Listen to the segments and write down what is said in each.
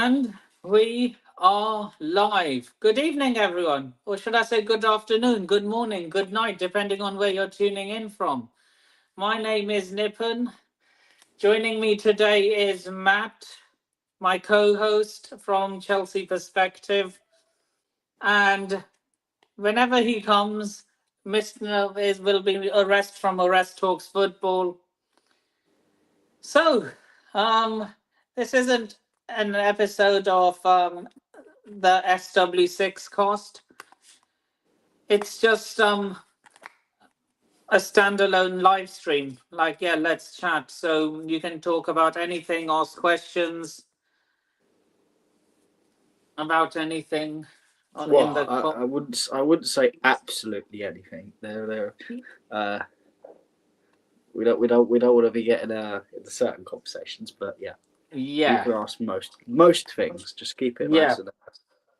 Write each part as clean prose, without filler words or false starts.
And we are live. Good evening, everyone. Or should I say good afternoon, good morning, good night, depending on where you're tuning in from. My name is Nipun. Joining me today is Matt, my co host from Chelsea Perspective. And whenever he comes, Mr. Will be Arrest from Arrest Talks Football. So, this isn't an episode of the SW6 cost. It's just a standalone live stream. Like, yeah, let's chat. So you can talk about anything, ask questions about anything in Well, the I wouldn't say absolutely anything. Uh, we don't want to be getting into certain conversations, but yeah, you yeah, can ask most things. Just keep it yeah, nice and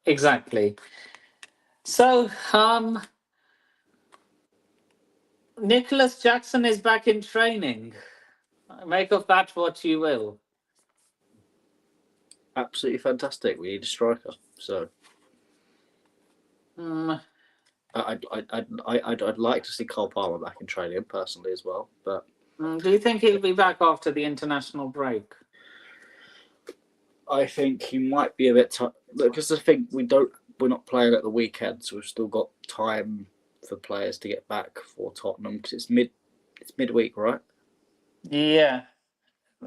exactly. So Nicholas Jackson is back in training. Make of that what you will. absolutely fantastic. We need a striker, so Mm, I'd like to see Cole Palmer back in training personally as well. But do you think he'll be back after the international break? I think he might be a bit because I think we're not playing at the weekend, so we've still got time for players to get back for Tottenham because it's midweek, right? Yeah,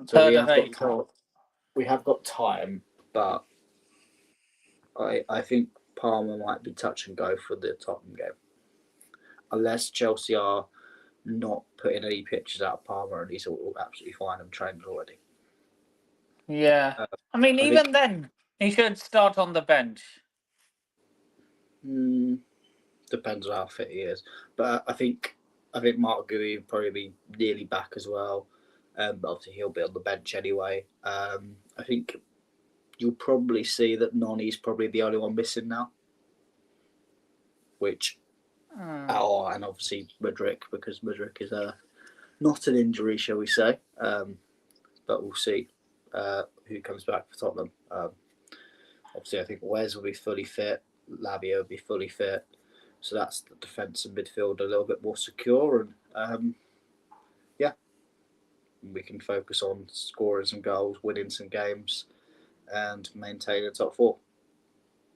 So 3rd of April. we have got time, but I think Palmer might be touch and go for the Tottenham game, unless Chelsea are not putting any pictures out of Palmer and he's all absolutely fine and trained already. Yeah. Uh, I mean, I even think then, he should start on the bench. hmm, depends on how fit he is, but I think Mark Gui will probably be nearly back as well. But obviously he'll be on the bench anyway. I think you'll probably see that Noni's probably the only one missing now, which and obviously Mudryk because Mudryk is not an injury, shall we say? But we'll see who comes back for Tottenham. Obviously, I think Wes will be fully fit. Lavia will be fully fit. So that's the defence and midfield a little bit more secure, and yeah, we can focus on scoring some goals, winning some games, and maintaining the top four.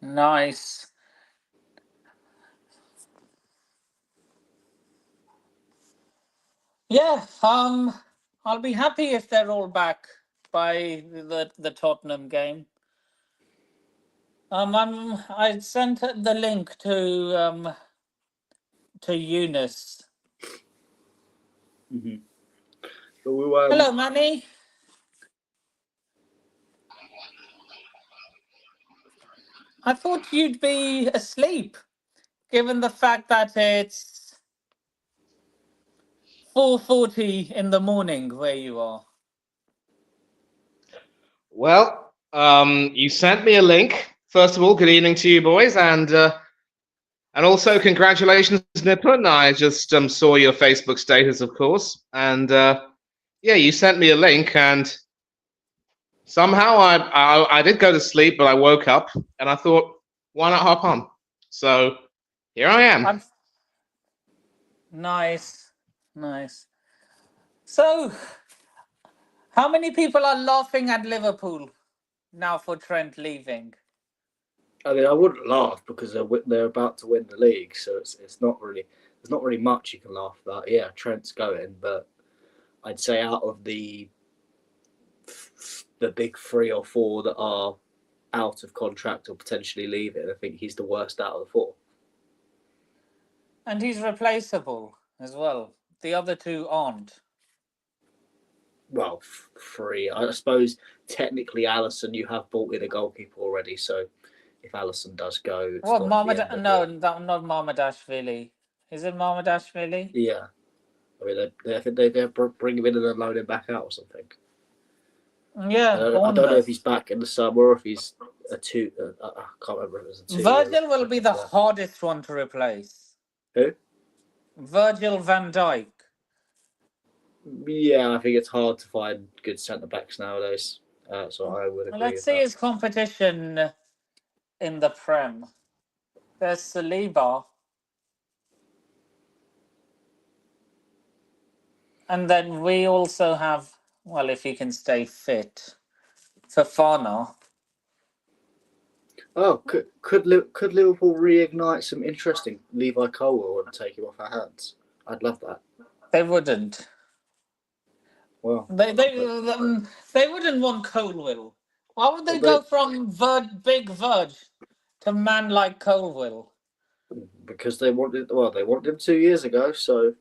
Nice. Yeah. I'll be happy if they're all back by the Tottenham game. I sent the link to Eunice. Mm-hmm. But we'll, Hello, Manny. I thought you'd be asleep, given the fact that it's 4:40 in the morning where you are. Well, you sent me a link. First of all, good evening to you, boys, and also congratulations, Nippon. I just saw your Facebook status, of course, and yeah, you sent me a link, and somehow I did go to sleep, but I woke up and I thought, why not hop on? So here I am. I'm nice, nice. So, how many people are laughing at Liverpool now for Trent leaving? I mean, I wouldn't laugh because they're about to win the league, so it's not really there's not really much you can laugh about. Yeah, Trent's going, but I'd say out of the big three or four that are out of contract or potentially leaving, I think he's the worst out of the four. And he's replaceable as well. The other two aren't. Well, three. I suppose technically Allison, you have bought in a goalkeeper already, so if Allison does go, it's Well, not the end of the. no, not Marmadashvili. Is it Marmadashvili? Yeah, I mean, I think they bring him in and then loan him back out or something. Yeah, I don't know if Bournemouth. he's back in the summer or if he's a two. I can't remember if it was a 2 year. Virgil will be the hardest one to replace. Who? Virgil van Dijk. Yeah, I think it's hard to find good centre backs nowadays. So I would agree Let's with see that. his competition in the Prem. There's Saliba. And then we also have, well, if he can stay fit, Fofana. Oh, could Liverpool reignite some interest in Levi Colwill and take him off our hands? I'd love that. They wouldn't. Well, They wouldn't want Colwill. Why would they Well, go from big Verge to man like Colwill? because they wanted him 2 years ago. So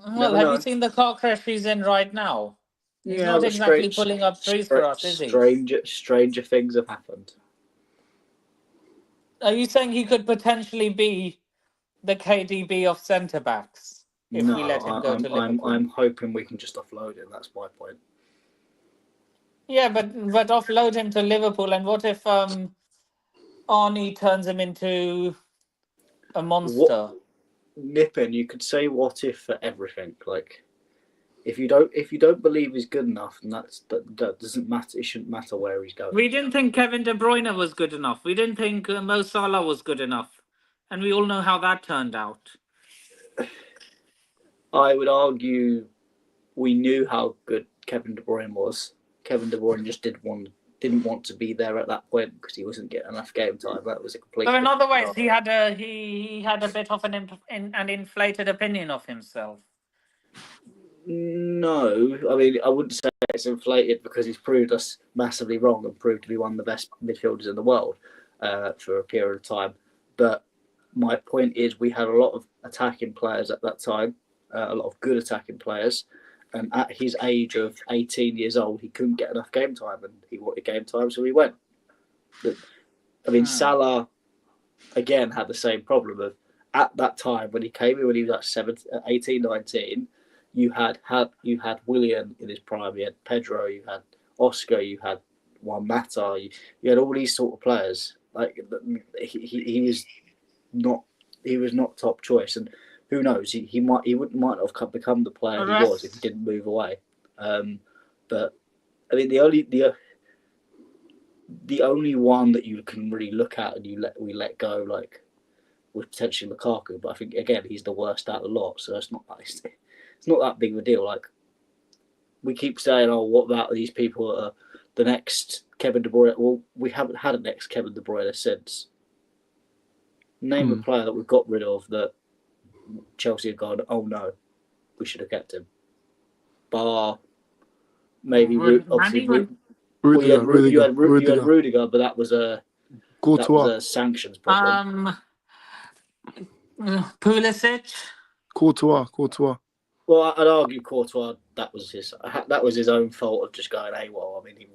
Well, never have you know. seen the car crash he's in right now? He's Yeah, not but exactly pulling up trees for us, is he? stranger things have happened. Are you saying he could potentially be the KDB of centre backs if we let him go to Liverpool? I'm hoping we can just offload him. That's my point. Yeah, but offload him to Liverpool, and what if Arnie turns him into a monster? Nippin, you could say what if for everything. Like if you don't believe he's good enough, and that doesn't matter. It shouldn't matter where he's going. We didn't think Kevin De Bruyne was good enough. We didn't think Mo Salah was good enough, and we all know how that turned out. I would argue we knew how good Kevin De Bruyne was. Kevin De Bruyne just didn't want to be there at that point because he wasn't getting enough game time. That was a complete. So in other ways, he had a bit of an inflated opinion of himself. No, I mean I wouldn't say it's inflated because he's proved us massively wrong and proved to be one of the best midfielders in the world for a period of time. But my point is, we had a lot of attacking players at that time, a lot of good attacking players, and at his age of 18 years old, he couldn't get enough game time, and he wanted game time, so he went. I mean, Salah again had the same problem of at that time when he came in when he was like 18, 19. You had Willian in his prime. You had Pedro. You had Oscar. You had Juan Mata. You had all these sort of players. Like he was not top choice, and who knows? He might not have become the player he was if he didn't move away. But I mean, the only one that you can really look at and we let go like was potentially Lukaku. But I think again he's the worst out of the lot, so it's not that big of a deal. Like we keep saying, oh, what about these people that are the next Kevin De Bruyne? Well, we haven't had a next Kevin De Bruyne since. Name a player that we've got rid of that Chelsea have gone, oh no, we should have kept him. Bar maybe obviously Rudiger. You had Rudiger, but that was a sanctions problem. Pulisic. Courtois. Well, I'd argue Courtois. That was his own fault of just going AWOL. I mean, he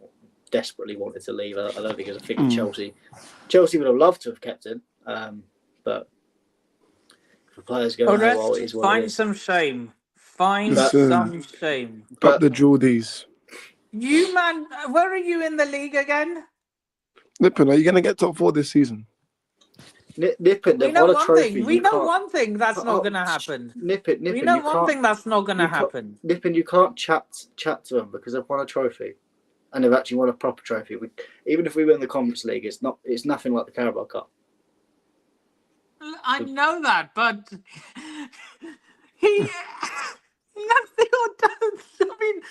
desperately wanted to leave. I don't think it was a thing of Chelsea. Chelsea would have loved to have kept him, but if the players go AWOL, it is what it is. Some shame. Some shame. Up the Geordies. You man, where are you in the league again? Nippon, are you going to get top 4 this season? Nippon, we know one thing. We know one thing that's not going to happen. Nippon, we know one thing that's not going to happen. Nippon, you can't chat to them because they've won a trophy, and they've actually won a proper trophy. Even if we win the Conference League, it's nothing like the Carabao Cup. I know that, but he nothing does. I mean,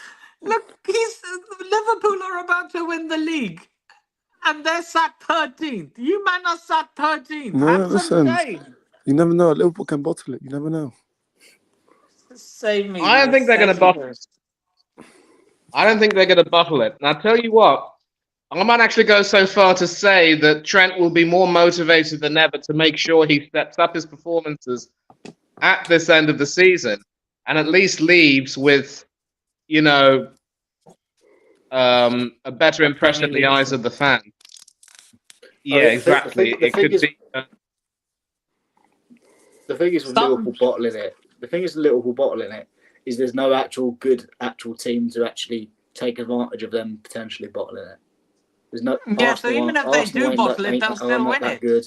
look, Liverpool are about to win the league. And they're sat 13th. You man are sat 13th. No, listen. You never know. Liverpool can bottle it. You never know. Save me. I don't think they're going to bottle it. I don't think they're going to bottle it. And I'll tell you what, I might actually go so far to say that Trent will be more motivated than ever to make sure he steps up his performances at this end of the season and at least leaves with, a better impression in the eyes of the fan. Yeah, exactly. It could be. The thing is with Liverpool bottling it. The thing is, Liverpool bottling it is there's no actual team to actually take advantage of them potentially bottling it. There's no. Yeah, so even if they do bottle it, they'll still win it. Good.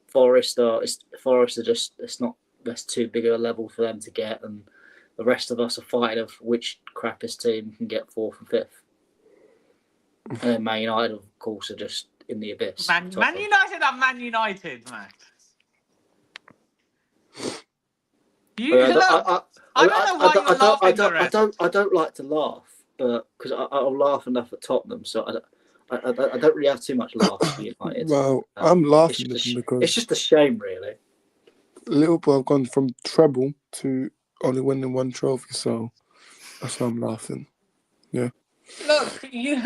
Forest are just that's too big of a level for them to get, and the rest of us are fighting of which crappiest team can get 4th and 5th. And then Man United, of course, are just in the abyss. Man United are Man United, Matt. You I look. I don't know why you're laughing, the rest. I don't like to laugh, but because I'll laugh enough at Tottenham, so I don't really have too much laugh for United. Well, I'm laughing it's because just a shame, really. Liverpool have gone from treble to only winning one trophy, so that's why I'm laughing. Yeah. Look, you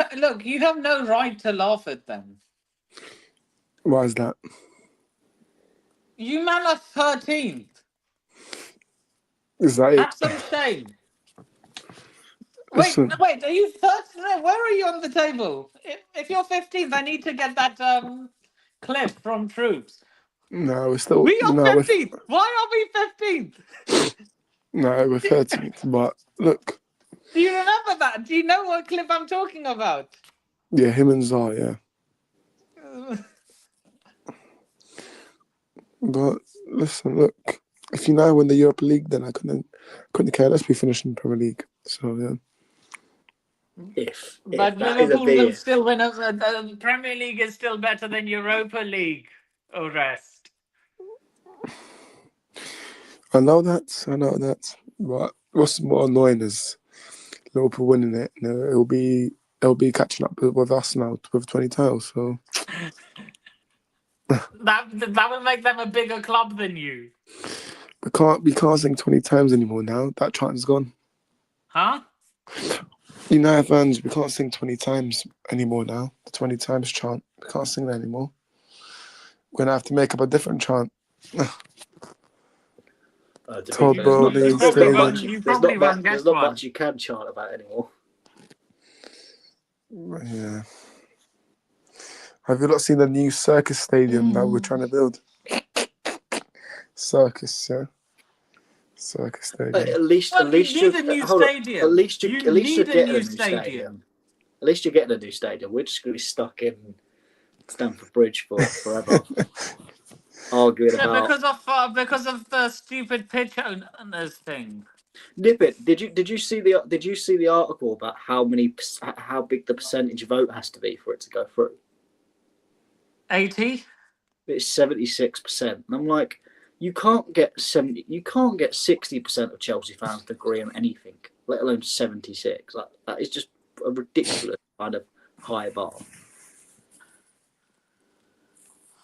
have no right to laugh at them. Why is that? You man are 13th. Is that it? Have some shame. Listen. Wait, are you 13th? Where are you on the table? If you're 15th, I need to get that clip from Troops. No, we're still. We are No, 15th. Why are we 15th? no, we're 13th. But look, Do you remember that? Do you know what clip I'm talking about? yeah, him and Zaha, yeah. But listen, look, if you now win the Europa League, then I couldn't care less we finish in the Premier League. So yeah. But Liverpool will still win. The Premier League is still better than Europa League. Or rest. I know that. But what's more annoying is Liverpool winning it. You know, it'll be catching up with us now with 20 titles. So that will make them a bigger club than you. we can't sing 20 times anymore now. That chant is gone. Huh? United fans, we can't sing 20 times anymore now. The 20 times chant. We can't sing that anymore. We're gonna have to make up a different chant. There's not much you can chant about anymore. Yeah. Have you not seen the new Circus Stadium that we're trying to build? Circus, yeah. Circus Stadium. At least you need a new stadium. At least you're getting a new stadium. At least you're getting a new stadium. We're just going to be stuck in Stamford Bridge for forever, arguing about because of the stupid pitch owners thing. Nippet, did you see the article about how big the percentage vote has to be for it to go through? 80. It's 76%, and I'm like, you can't get 60% of Chelsea fans to agree on anything, let alone 76. Like, that is just a ridiculous kind of high bar.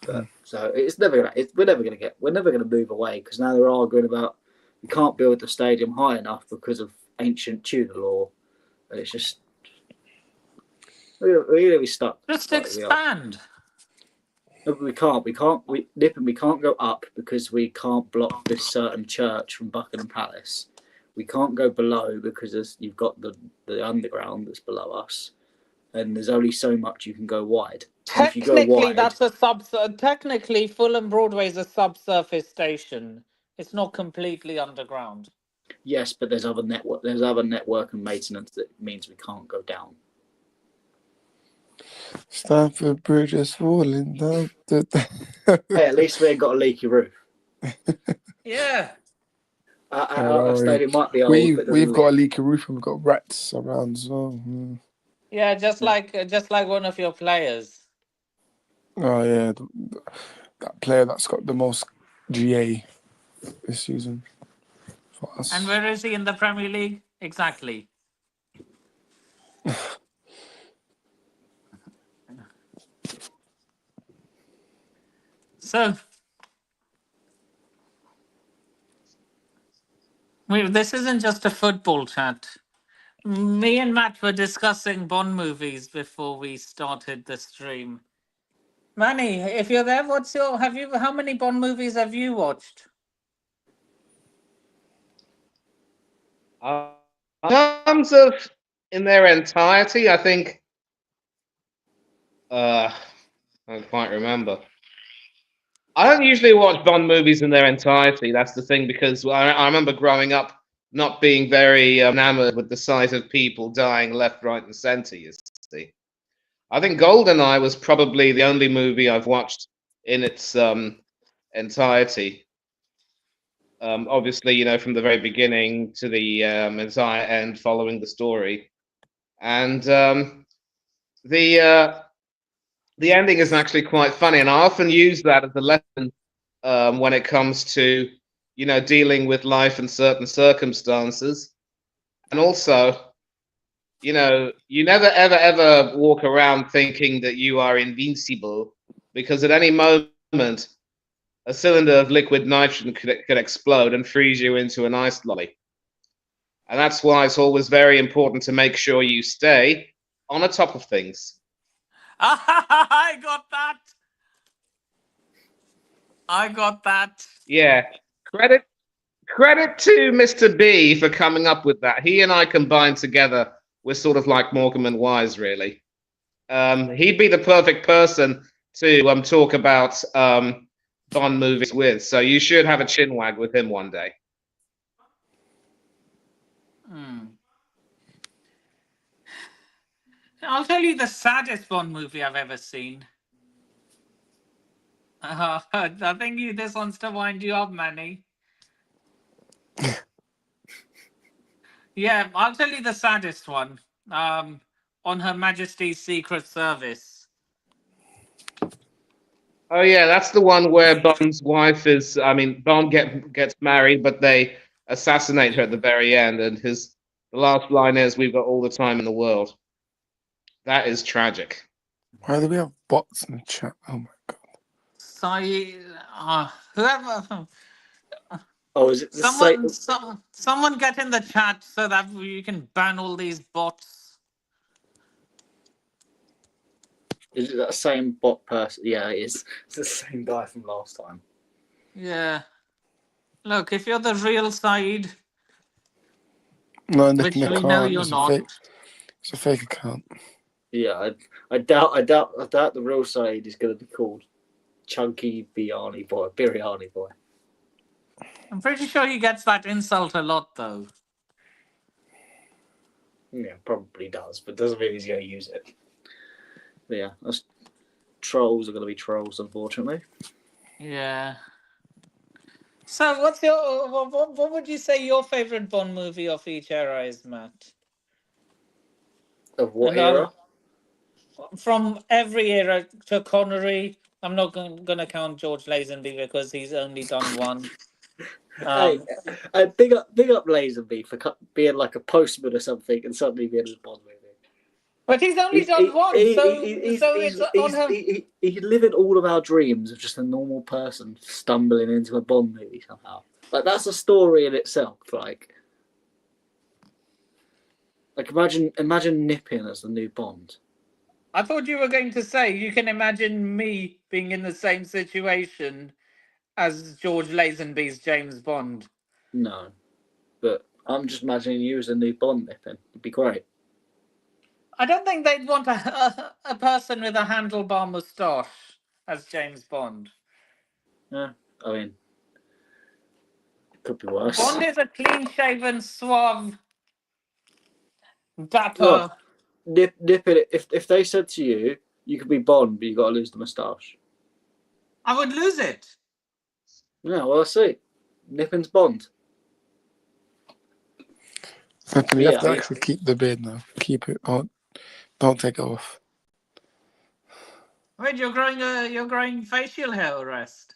But, so we're never gonna move away, because now they're arguing about we can't build the stadium high enough because of ancient Tudor law, and it's just we're gonna be stuck. Just expand. No, we can't. We can't go up because we can't block this certain church from Buckingham Palace. We can't go below because you've got the underground that's below us, and there's only so much you can go wide. Technically, Fulham Broadway is a subsurface station. It's not completely underground. Yes, but there's other network and maintenance that means we can't go down. Stamford Bridge is falling down. Hey, at least we ain't got a leaky roof. Yeah. Our stadium might be old. We've got a leaky roof and we've got rats around as well. Yeah, just like one of your players. Oh yeah, that player that's got the most GA this season for us. And where is he in the Premier League? Exactly. So, this isn't just a football chat. Me and Matt were discussing Bond movies before we started the stream. Manny, if you're there, how many Bond movies have you watched? In terms of in their entirety, I think I don't quite remember. I don't usually watch Bond movies in their entirety. That's the thing, because I remember growing up not being very enamored with the sight of people dying left, right, and center. You see, I think GoldenEye was probably the only movie I've watched in its entirety. Obviously, from the very beginning to the entire end, following the story. And the ending is actually quite funny, and I often use that as a lesson when it comes to, dealing with life in certain circumstances, and also, you never ever ever walk around thinking that you are invincible, because at any moment a cylinder of liquid nitrogen could explode and freeze you into an ice lolly. And that's why it's always very important to make sure you stay on the top of things. I got that. I got that. Yeah. Credit to Mr. B for coming up with that. He and I combined together, we're sort of like Morecambe and Wise, really. He'd be the perfect person to talk about Bond movies with. So you should have a chinwag with him one day. I'll tell you the saddest Bond movie I've ever seen. I think this wants to wind you up, Manny. Yeah, I'll tell you the saddest one. On Her Majesty's Secret Service. Oh yeah, that's the one where Bond's wife is. I mean, Bond gets married, but they assassinate her at the very end, and the last line is, "We've got all the time in the world." That is tragic. Why do we have bots in the chat? Oh my god. So, whoever. Oh, is it the Someone get in the chat so that you can ban all these bots. Is it that same bot person? Yeah, it is. It's the same guy from last time. Yeah. Look, if you're the real Saeed, No, which Nick, we know you're not. It's a fake account. Yeah, I doubt the real Saeed is going to be called Chunky Biryani Boy. I'm pretty sure he gets that insult a lot, though. Yeah, probably does, but doesn't mean he's going to use it. But yeah, trolls are going to be trolls, unfortunately. Yeah. So, what's your what would you say your favorite Bond movie of each era is, Matt? Of what era? From every era to Connery. I'm not going to count George Lazenby because he's only done one. Hey, big up Lazenby for being like a postman or something and suddenly being in a Bond movie. But he's only done one, He's living all of our dreams of just a normal person stumbling into a Bond movie somehow. Like, that's a story in itself. Like imagine Nippin as the new Bond. I thought you were going to say you can imagine me being in the same situation as George Lazenby's James Bond. No, but I'm just imagining you as a new Bond, Nippin. It'd be great. I don't think they'd want a person with a handlebar moustache as James Bond. Yeah, I mean, it could be worse. Bond is a clean-shaven, suave, dapper. Look, Nippin, if they said to you, you could be Bond, but you got to lose the moustache. I would lose it. Yeah, well, I see. Nippin's Bond. You have to actually keep the beard now. Keep it on. Don't take it off. Wait, you're growing facial hair, Rest?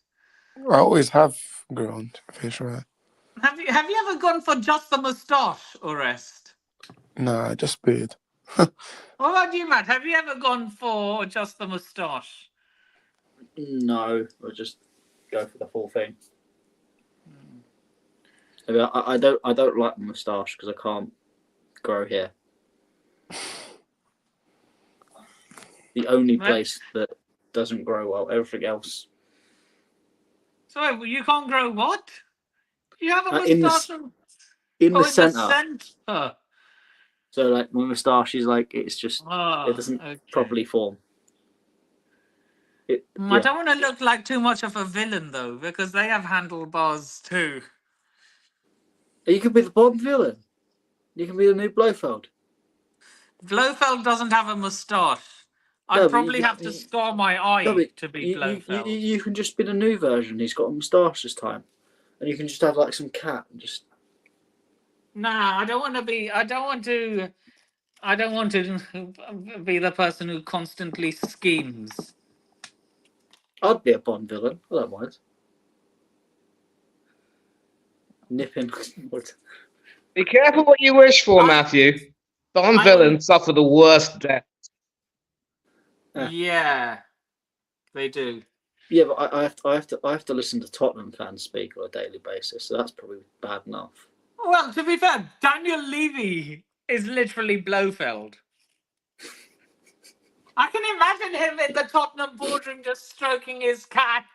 Oh. I always have grown facial hair. Have you ever gone for just the moustache, Rest? Nah, just beard. What about you, Matt? Have you ever gone for just the moustache? No, I'll just go for the full thing. I don't like the moustache because I can't grow hair. The only place that doesn't grow well, everything else. So you can't grow what? You have a moustache in the centre. Center. So like my moustache is like it doesn't properly form. I don't want to look like too much of a villain though, because they have handlebars too. You could be the Bond villain. You can be the new Blofeld. Blofeld doesn't have a moustache. I'd probably have to scar my eye to be Blofeld. You can just be the new version. He's got a moustache this time, and you can just have like some cat and just. Nah, I don't want to I don't want to be the person who constantly schemes. I'd be a Bond villain. I don't mind. Nipping. Be careful what you wish for, Matthew. Bond I villains suffer the worst death. Yeah, they do. Yeah, but I have to listen to Tottenham fans speak on a daily basis, so that's probably bad enough. Well, to be fair, Daniel Levy is literally Blofeld. I can imagine him in the Tottenham boardroom just stroking his cat.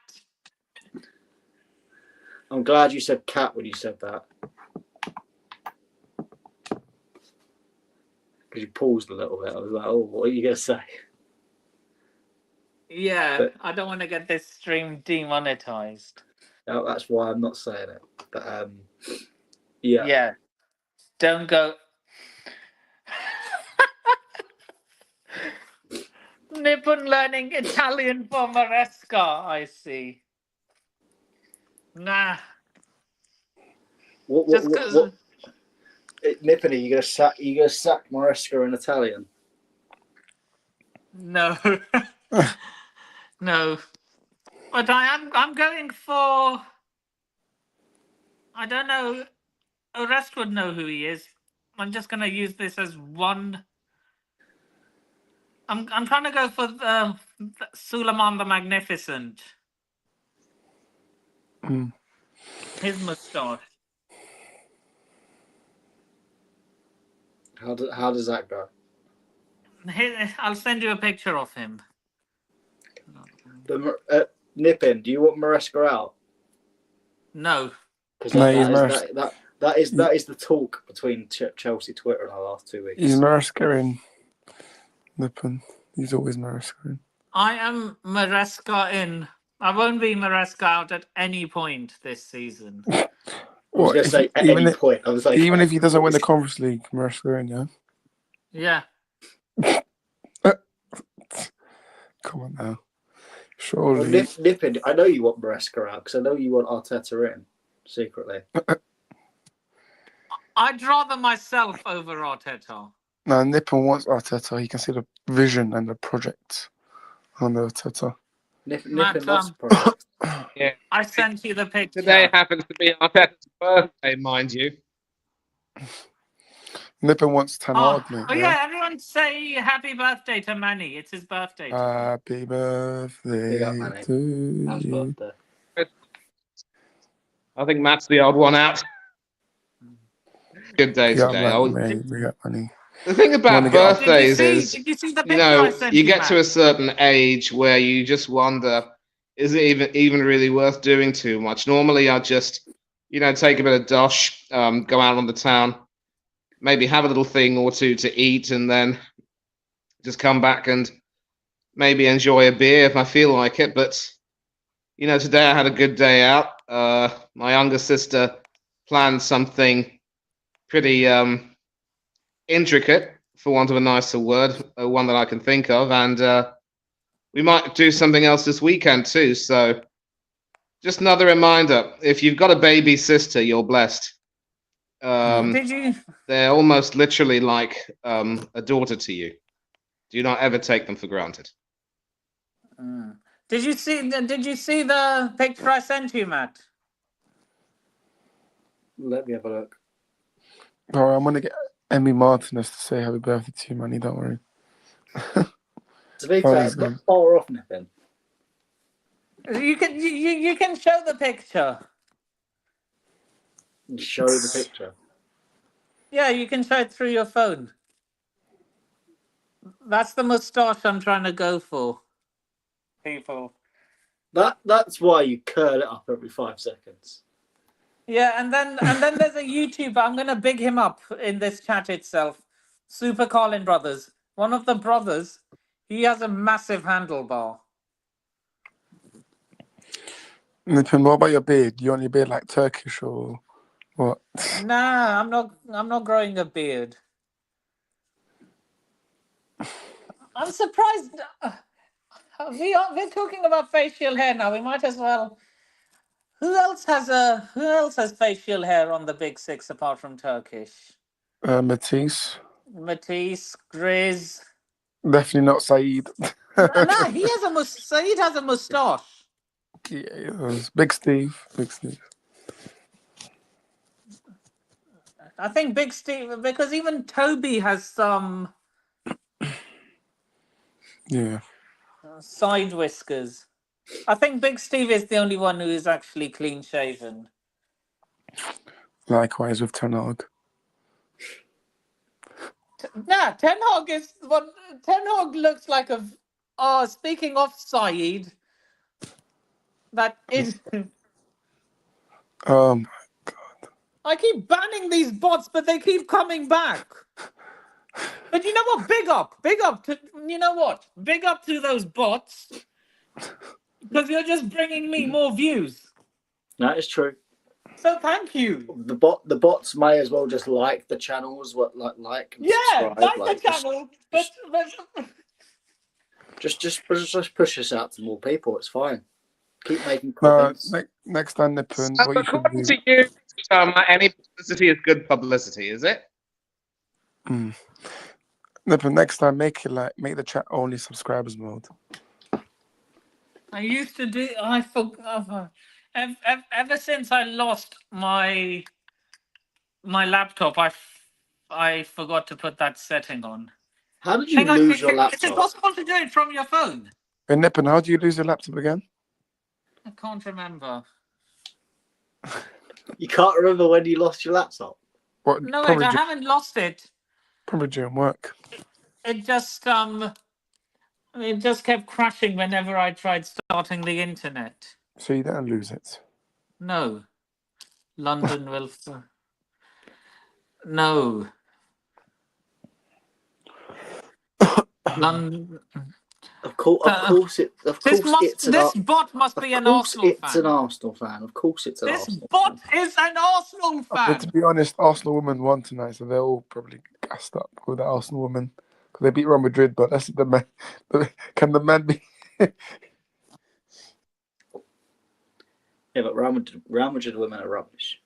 I'm glad you said cat when you said that. Because you paused a little bit. I was like, oh, what are you going to say? Yeah, But- I don't want to get this stream demonetized. No, that's why I'm not saying it. But yeah. Yeah. Don't go. Nippon learning Italian for Maresca, I see. Nah. What Just because. Nippany, you gonna sack Maresca in Italian? No. No. But I'm going for. I don't know. The rest would know who he is. I'm just going to use this as one. I'm trying to go for Suleiman the Magnificent. Mm. His moustache. How does that go? I'll send you a picture of him. Nippin, do you want Maresca out? No. Because No, he's Maresca. that is the talk between Chelsea Twitter in the last 2 weeks. He's Maresca in Nippon. He's always Maresca in. I am Maresca in. I won't be Maresca out at any point this season. I was going to say at any point. I was like, even if he doesn't win the Conference League, Maresca in, yeah? Yeah. Come on now. well, Surely. Nippin, I know you want Maresca out because I know you want Arteta in secretly. I'd rather myself over Arteta. No, Nippon wants Arteta. He can see the vision and the project on the Arteta. Nippin Matt, loves project. Yeah. I sent you the picture. Today happens to be Arteta's birthday, mind you. Nippon wants Ten Hag, mate. Yeah, everyone say happy birthday to Manny. It's his birthday. Happy birthday Big up, Manny. to Happy you. birthday. I think Matt's the odd one out. Good day Big up, today. Manny, mate. Big up, Manny. The thing about Wanna get off- birthdays is, Did you see the you picture know, I sent you get Matt? to a certain age where you just wonder, is it even really worth doing too much? Normally, I just, take a bit of dosh, go out on the town, maybe have a little thing or two to eat, and then just come back and maybe enjoy a beer if I feel like it. But, today I had a good day out. My younger sister planned something pretty intricate, for want of a nicer word, one that I can think of, and we might do something else this weekend too. So just another reminder, if you've got a baby sister, you're blessed. Did you? They're almost literally like a daughter to you. Do not ever take them for granted. Did you see the picture I sent you, Matt? Let me have a look. All right, I'm going to get Emmy Martinez to say happy birthday to you, Manny. Don't worry. To be Oh, fair, he's it's not gone. far off, Nippin. You can show the picture. Show the picture. Yeah, you can show it through your phone. That's the moustache I'm trying to go for. People. That's why you curl it up every 5 seconds. Yeah, and then there's a YouTuber. I'm gonna big him up in this chat itself. Super Colin Brothers. One of the brothers. He has a massive handlebar. Nippon, what about your beard? You want your beard like Turkish or what? Nah, I'm not growing a beard. I'm surprised. We're talking about facial hair now. We might as well. Who else has facial hair on the Big Six apart from Turkish? Matisse. Matisse, Grizz. Definitely not Saeed. No, he has a Saeed has a moustache. Yeah, it was Big Steve. Big Steve. I think Big Steve, because even Toby has some Yeah. side whiskers. I think Big Steve is the only one who is actually clean shaven. Likewise with Ten Hag. Nah, Ten Hag is what Ten Hag looks like a. Oh, speaking of Saeed, that is. Um, I keep banning these bots, but they keep coming back. But you know what? Big up to you know what? Big up to those bots because you're just bringing me more views. That is true. So thank you. The bots may as well just like the channels, like and Yeah, subscribe. like the channel, but just push us out to more people. It's fine. Keep making no, comments. next time, Nippon, So what you should according do. to you, any publicity is good publicity, is it? Nippon, next time, make the chat only subscribers mode. I used to do. I forgot. Ever since I lost my laptop, I forgot to put that setting on. How did you lose your laptop? Is it possible to do it from your phone? Hey, Nippon, how do you lose your laptop again? I can't remember. You can't remember when you lost your laptop? What? No, wait, Probably, I haven't lost it. probably during work. It just kept crashing whenever I tried starting the internet. So you didn't lose it. No, London will. No, London. Of course, This bot must be an Arsenal fan. It's an Arsenal fan. Of course, it's an This Arsenal bot fan. is an Arsenal fan. But to be honest, Arsenal women won tonight, so they're all probably gassed up with the Arsenal women because they beat Real Madrid. But that's the man. Can the man be? Yeah, but Real Madrid women are rubbish.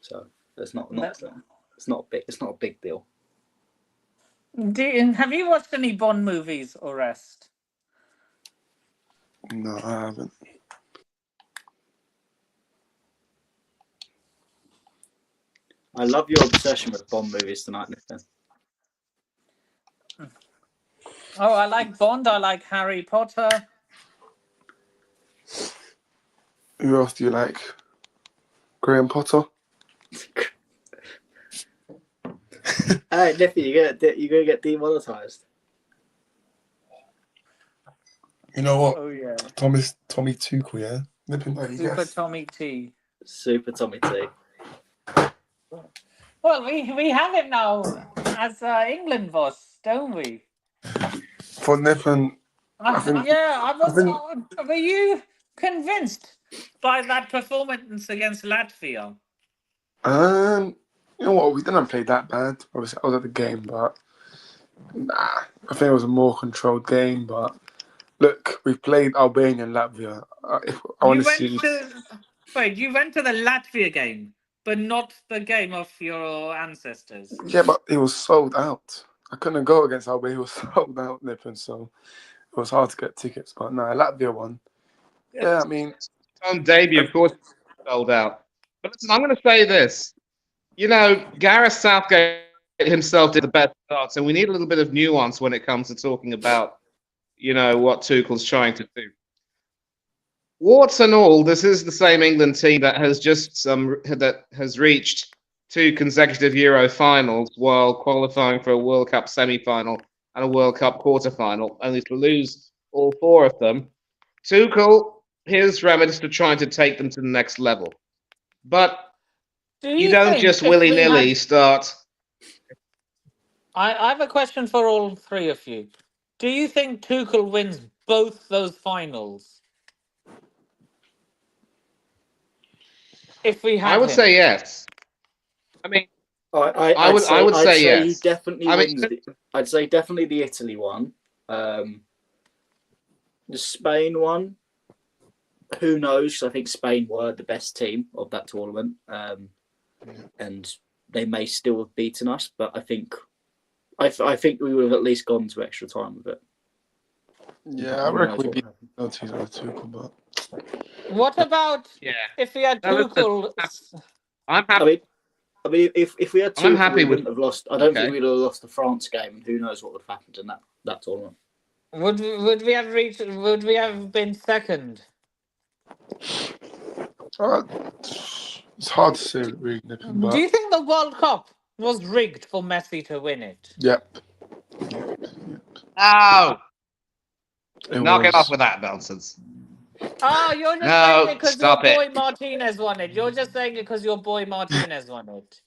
So it's not a big deal. Have you watched any Bond movies, Orest? No, I haven't. I love your obsession with Bond movies tonight, Nathan. Oh, I like Bond. I like Harry Potter. Who else do you like? Graham Potter. Hey, Nippy, you're gonna get demonetized. You know what? Oh yeah, Tommy Tuchel, yeah. Nippon, Super Tommy T. Super Tommy T. Well, we have him now as England boss, don't we? For Nippon, Were you convinced by that performance against Latvia? you know what? We didn't play that bad. Obviously, I was at the game, but I think it was a more controlled game. But look, we've played Albania and Latvia. I want to see. Wait, you went to the Latvia game, but not the game of your ancestors. Yeah, but it was sold out. I couldn't go against Albania. It was sold out, Nippon, so it was hard to get tickets. But no, Latvia won. Yeah, I mean, On debut, of course, sold out. But listen, I'm going to say this. You know, Gareth Southgate himself did the best start, so we need a little bit of nuance when it comes to talking about, you know, what Tuchel's trying to do. Warts and all, this is the same England team that has reached 2 consecutive Euro finals while qualifying for a World Cup semi-final and a World Cup quarter-final, only to lose all 4 of them. Tuchel, his remedy is to try to take them to the next level. But you don't just willy-nilly start. I have a question for all three of you. Do you think Tuchel wins both those finals? If we had I would him? say yes. I mean, I would say yes. he definitely wins. I'd say definitely the Italy one. The Spain one. Who knows? I think Spain were the best team of that tournament. And they may still have beaten us, but I think we would have at least gone to extra time with it. Yeah, I Who reckon knows we what beat happened. penalties out of Tuchel, but What about Yeah. if we had No, listen, Tuchel? I'm I happy. mean, if we had I'm Tuchel, happy we with- wouldn't have lost. I don't think Okay. we'd have lost the France game, and who knows what would have happened in that tournament. Would we have reached? Would we have been second? it's hard to say, really, Nippon, Do but you think the World Cup was rigged for Messi to win it? yep. No, It knock it was. off with that nonsense. Oh, you're just No, saying it because your stop it. boy Martinez won it. You're just saying it because your boy Martinez won it.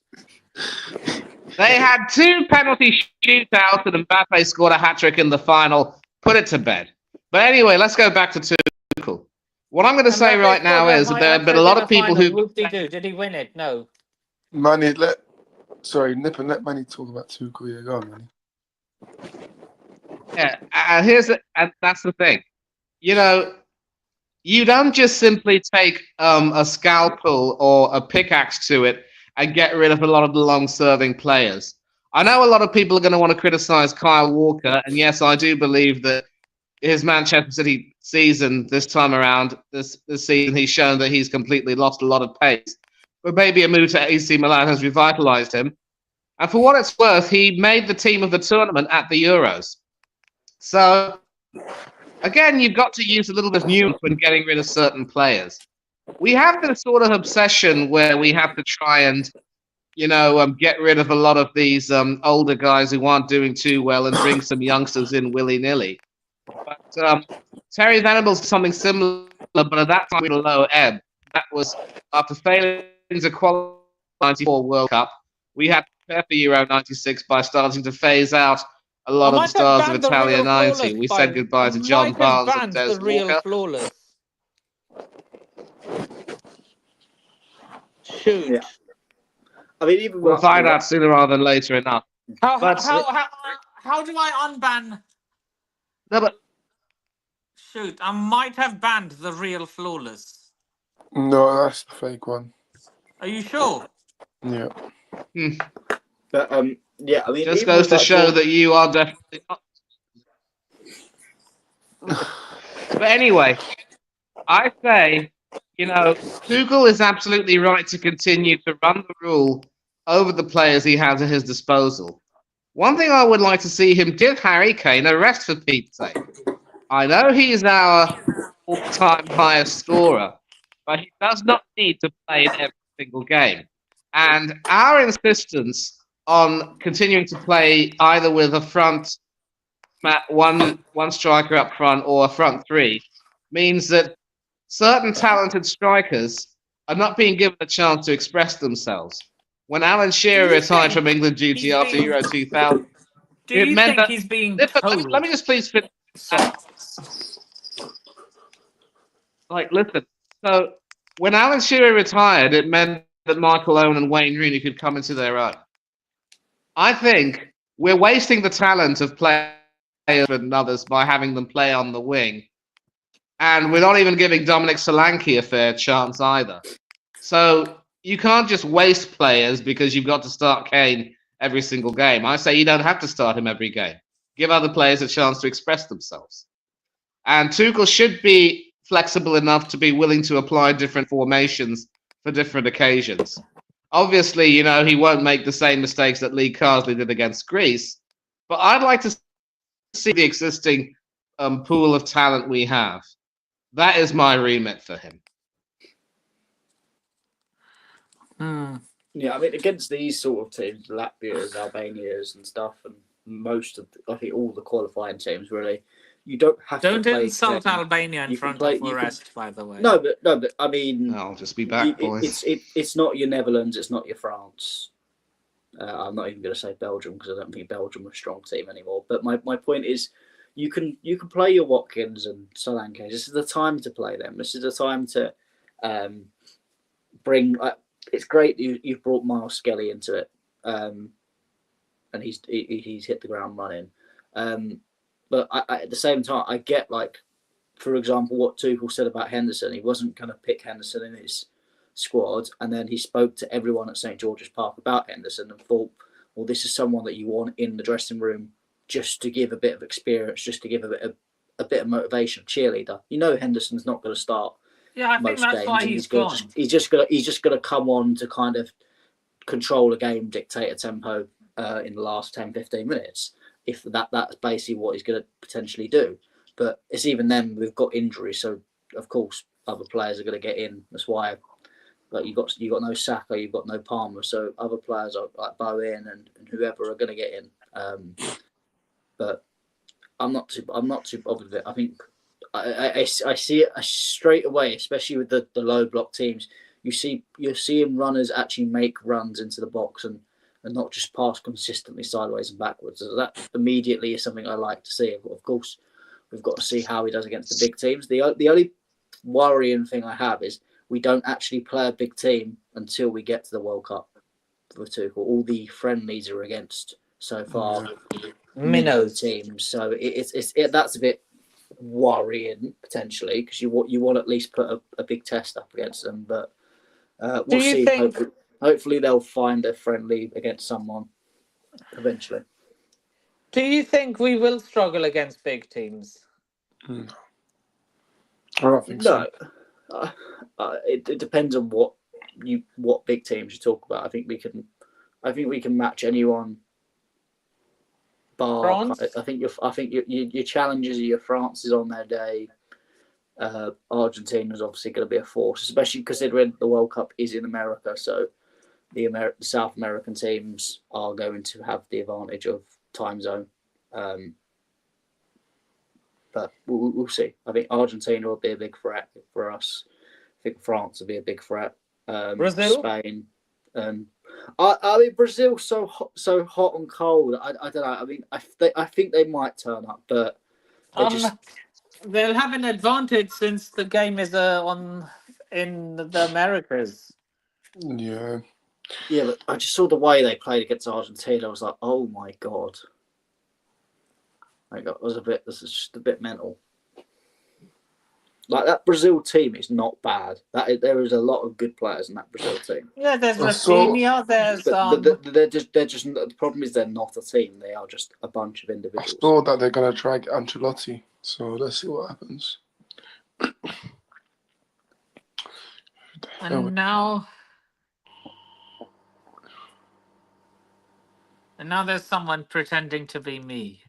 They had 2 penalty shootouts, and Mbappe scored a hat-trick in the final. Put it to bed. But anyway, let's go back to Tuchel. What I'm going to say Mbappe right now scored is that there have been a hat-trick lot in of the people final. who... Whoop-de-doo. Did he win it? No. Manny, Nippon, let Manny talk about Tuchel. Yeah, go on, Manny. Yeah, and that's the thing. You know, you don't just simply take a scalpel or a pickaxe to it and get rid of a lot of the long-serving players. I know a lot of people are going to want to criticize Kyle Walker, and yes, I do believe that his Manchester City season this time around, this season, he's shown that he's completely lost a lot of pace. But maybe a move to AC Milan has revitalized him. And for what it's worth, he made the team of the tournament at the Euros. So, again, you've got to use a little bit of nuance when getting rid of certain players. We have this sort of obsession where we have to try and, get rid of a lot of these older guys who aren't doing too well and bring some youngsters in willy-nilly. But Terry Venables did something similar, but at that time we were low ebb. That was after failing to qualify the 94 World Cup. We had to prepare for Euro 96 by starting to phase out a lot of the stars of Italia 90. We said goodbye to John Barnes and Des the real Walker. flawless. Shoot. Yeah. I mean, even We'll find out sooner rather than later enough. How But- do I unban? No, but Shoot, I might have banned the real flawless. No, that's the fake one. Are you sure? Yeah. But yeah, I mean, just even goes with to that show tournament- that you are definitely not. But anyway, I say, Tuchel is absolutely right to continue to run the rule over the players he has at his disposal. One thing I would like to see him give Harry Kane a rest, for Pete's sake. I know he's our all-time highest scorer, but he does not need to play in every single game. And our insistence on continuing to play either with a front one striker up front or a front three means that certain talented strikers are not being given a chance to express themselves. When Alan Shearer retired from England duty after Euro 2000, Do you think he's being told? let me just please finish. Listen. So when Alan Shearer retired, it meant that Michael Owen and Wayne Rooney could come into their own. I think we're wasting the talent of players and others by having them play on the wing. And we're not even giving Dominic Solanke a fair chance either. So you can't just waste players because you've got to start Kane every single game. I say you don't have to start him every game. Give other players a chance to express themselves. And Tuchel should be flexible enough to be willing to apply different formations for different occasions. Obviously, he won't make the same mistakes that Lee Carsley did against Greece, but I'd like to see the existing pool of talent we have. That is my remit for him. Yeah, I mean, against these sort of teams, Latvia's, Albania's, and stuff, and I think all the qualifying teams really, you don't have to play. Don't insult Albania in You can front play- of you can- Forest, by the way. No, but I mean, I'll just be back, boys. it's not your Netherlands, it's not your France. I'm not even going to say Belgium because I don't think Belgium are a strong team anymore. But my point is, you can play your Watkins and Solanke. This is the time to play them. This is the time to bring. It's great you've brought Miles Skelly into it, and he's hit the ground running. But at the same time, I get, for example, what Tuchel said about Henderson. He wasn't going to pick Henderson in his squad, and then he spoke to everyone at St George's Park about Henderson and thought, well, this is someone that you want in the dressing room just to give a bit of experience, just to give a bit of motivation, cheerleader. You know, Henderson's not going to start Yeah, I think most that's games, why and he's gonna gone. he's just gonna come on to kind of control a game, dictate a tempo in the last 10, 15 minutes. If that's basically what he's going to potentially do. But it's even then we've got injuries, so of course other players are going to get in. That's why, like you got no Saka, you've got no Palmer, so other players like Bowen and whoever are going to get in. But I'm not too bothered with it. I think I see it straight away, especially with the low block teams. You're seeing runners actually make runs into the box and not just pass consistently sideways and backwards. So that immediately is something I like to see. Of course, we've got to see how he does against the big teams. The only worrying thing I have is we don't actually play a big team until we get to the World Cup with Tuchel. All the friendlies are against so far minnow teams, so that's a bit worrying potentially because you want to at least put a big test up against them. But we'll see. Hopefully they'll find a friendly against someone eventually. Do you think we will struggle against big teams? No. I don't think so. No, it depends on what big teams you talk about. I think we can match anyone. Bar, France? I think your challenges are your France is on their day. Argentina is obviously going to be a force, especially considering the World Cup is in America. So the South American teams are going to have the advantage of time zone. But we'll see. I think Argentina will be a big threat for us. I think France will be a big threat. Brazil? Spain. I mean, Brazil's so hot and cold. I don't know. I mean, I think they might turn up, but they'll have an advantage since the game is in the Americas. Yeah. Yeah, but I just saw the way they played against Argentina. I was like, oh my god. Like, this is just a bit mental. Like that Brazil team is not bad. There is a lot of good players in that Brazil team. Yeah, there's Rafinha. There's but they're just the problem is they're not a team. They are just a bunch of individuals. I saw that they're gonna drag Ancelotti, so let's see what happens. And now there's someone pretending to be me.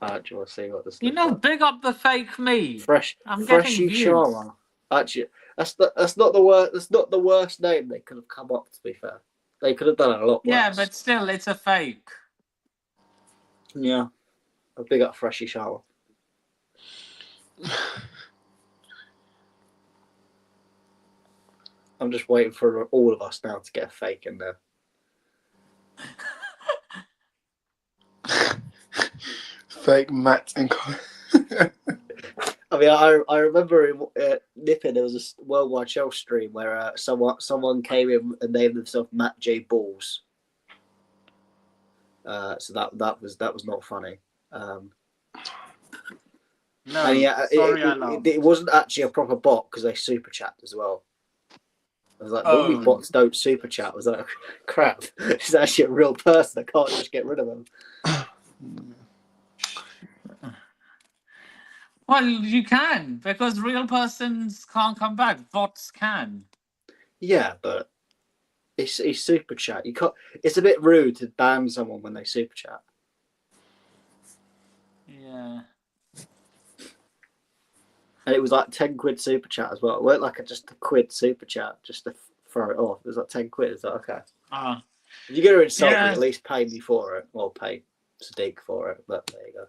Do you want to see what this? Big up the fake me. Freshy Sharma. Actually, that's not the worst. That's not the worst name they could have come up. To be fair, they could have done it a lot worse. Yeah, but still, it's a fake. Yeah, a big up Freshy Sharma. I'm just waiting for all of us now to get a fake in there. Fake Matt and I mean, I remember in Nippon there was a Worldwide Shell stream where someone came in and named themselves Matt J Balls. So that was not funny. No, it wasn't actually a proper bot because they super chat as well. I was like, normally bots don't super chat. I was like, crap, it's actually a real person. I can't just get rid of them. Well, you can, because real persons can't come back. Bots can. Yeah, but it's super chat. You can't. It's a bit rude to ban someone when they super chat. Yeah. And it was like 10 quid super chat as well. It weren't like just a quid super chat just to throw it off. It was like 10 quid. It's like, okay. If you're going to insult me, at least pay me for it. Or pay Sadiq for it. But there you go.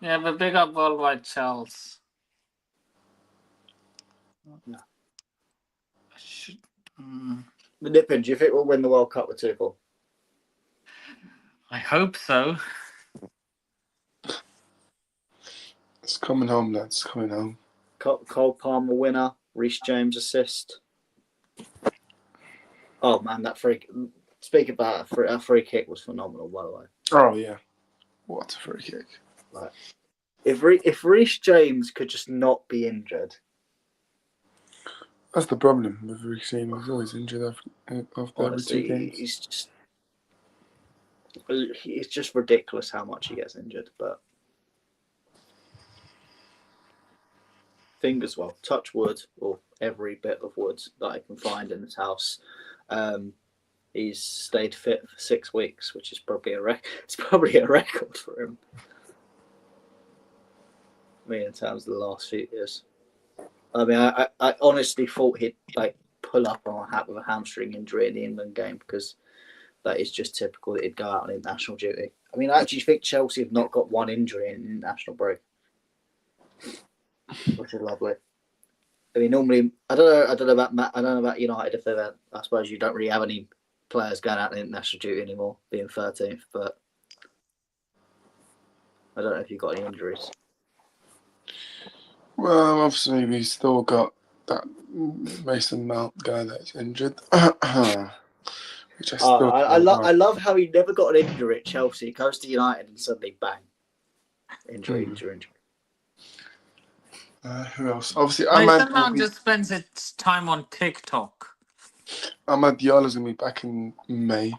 Yeah, but big up Worldwide Charles. No. The Nippon, do you think we'll win the World Cup with Tuchel? I hope so. It's coming home, lads. Coming home. Cole Palmer winner. Reece James assist. Oh man, that free. Speak about that free kick was phenomenal, by the way. Oh yeah, what a free kick! Like, If Reece James could just not be injured, That's the problem with Reece James. He's always injured after every 2 honestly, games. it's just ridiculous how much he gets injured. But fingers well, touch wood or every bit of wood that I can find in this house. He's stayed fit for 6 weeks, which is probably It's probably a record for him. I mean, in terms of the last few years. I mean, I honestly thought he'd like pull up on with a hamstring injury in the England game because that is just typical that he'd go out on international duty. I mean, I actually think Chelsea have not got one injury in international break, which is lovely. I mean, normally I don't know about United if they've. I suppose you don't really have any players going out on international duty anymore, being 13th. But I don't know if you've got any injuries. Well, obviously we still got that Mason Mount guy that's injured. Which I love how he never got an injury at Chelsea, goes to United and suddenly bang, injury. Who else? Obviously, Mason Mount just spends its time on TikTok. Amad Diallo's gonna be back in May.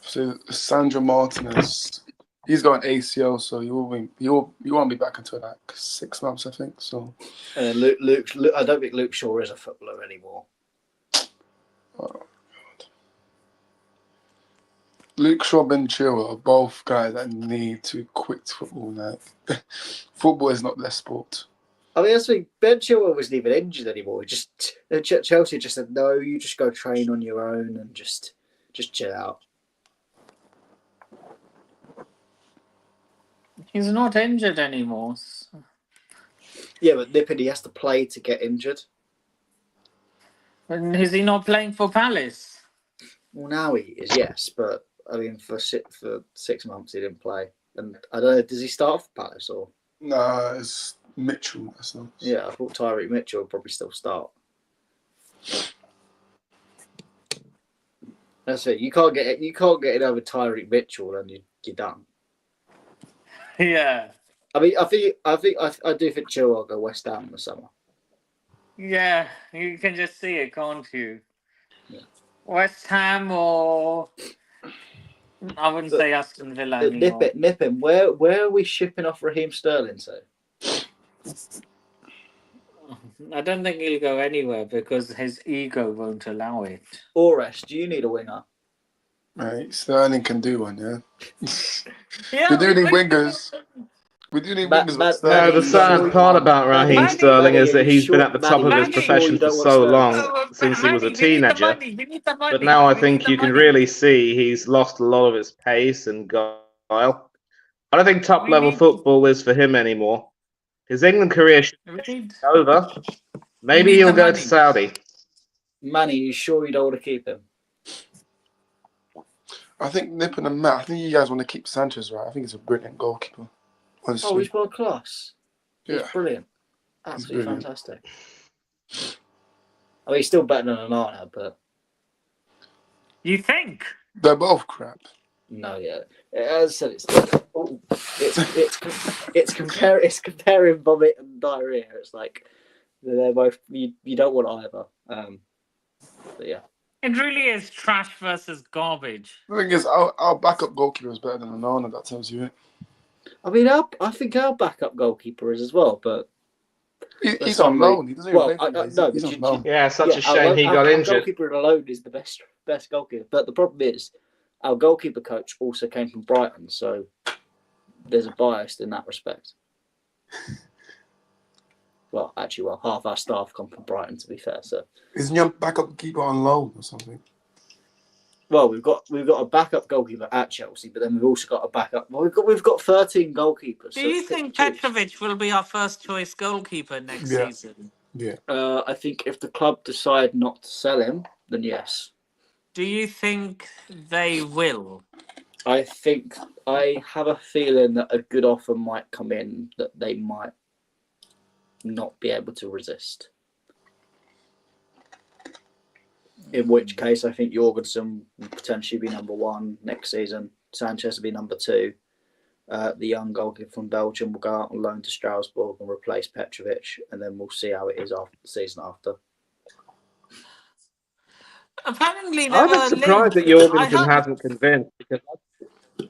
So Sandro Martinez, he's got an ACL, so he won't be back until like 6 months, I think. So. Luke, I don't think Luke Shaw is a footballer anymore. Oh, God. Luke Shaw, Ben Chilwell are both guys that need to quit football. Like, football is not their sport. I mean, that's the Ben Chilwell wasn't even injured anymore. Chelsea just said, no, you just go train on your own and just chill out. He's not injured anymore. Yeah, but Nippon, he has to play to get injured. And is he not playing for Palace? Well, now he is, yes, but I mean, for 6 months he didn't play, and I don't know. Does he start for Palace or? No, it's Mitchell. That's not. Yeah, I thought Tyreek Mitchell would probably still start. That's it. You can't get it over Tyreek Mitchell, and you're done. Yeah. I mean, I do think Chilwell will go West Ham in the summer. Yeah, you can just see it, can't you? Yeah. West Ham or I wouldn't say Aston Villa anymore. Nip him. Where are we shipping off Raheem Sterling to? I don't think he'll go anywhere because his ego won't allow it. Ores, do you need a winger? Right, Sterling can do one, yeah. Yeah, we do need wingers. We do need wingers. No, the sad part about Raheem Sterling is that he's been at the top of his profession for so long since he was a teenager. But now I think you can really see he's lost a lot of his pace and guile. I don't think top-level football is for him anymore. His England career should be over. Maybe he'll go to Saudi. Manny, you sure you don't want to keep him? I think Nippon and Matt, I think you guys want to keep Sanchez, right? I think he's a brilliant goalkeeper. Honestly. Oh, he's world class. He's brilliant. Absolutely brilliant. Fantastic. I mean, he's still better than Onana, but... You think? They're both crap. No, yeah. As I said, it's comparing vomit and diarrhea. It's like they're both... You don't want either. But yeah. It really is trash versus garbage. The thing is, our backup goalkeeper is better than Onana. That tells you it. I mean, I think our backup goalkeeper is as well, but he's on loan. He doesn't even play for no, he's on loan. Yeah, such a shame he got injured. Our goalkeeper alone is the best goalkeeper. But the problem is, our goalkeeper coach also came from Brighton, so there's a bias in that respect. Well, actually, half our staff come from Brighton, to be fair. So isn't your backup keeper on loan or something? Well, we've got a backup goalkeeper at Chelsea, but then we've also got a backup. Well, we've got 13 goalkeepers. Do you think Petrovic will be our first choice goalkeeper next season? Yeah. I think if the club decide not to sell him, then yes. Do you think they will? I have a feeling that a good offer might come in that they might not be able to resist. In which case, I think Jorgensen will potentially be number 1 next season. Sanchez will be number 2. the young goalkeeper from Belgium will go out on loan to Strasbourg and replace Petrovic, and then we'll see how it is after the season after. Apparently, there I'm a were bit surprised links. that Jorgensen hasn't convinced. Because